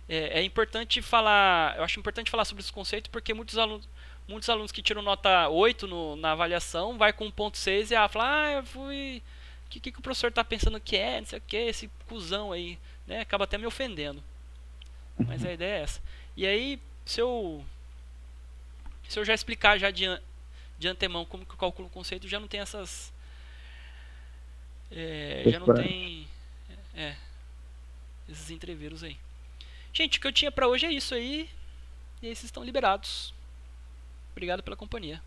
é importante falar, eu acho importante falar sobre esse conceito porque muitos alunos que tiram nota 8 na avaliação vai com 1.6 e fala, eu fui, o que o professor tá pensando que é, não sei o que, esse cuzão aí, né? Acaba até me ofendendo. Mas a ideia é essa. E aí, se eu já explicar já de antemão como que eu calculo o conceito, já não tem essas já não tem esses entreveros aí. Gente, o que eu tinha pra hoje é isso aí. E aí vocês estão liberados. Obrigado pela companhia.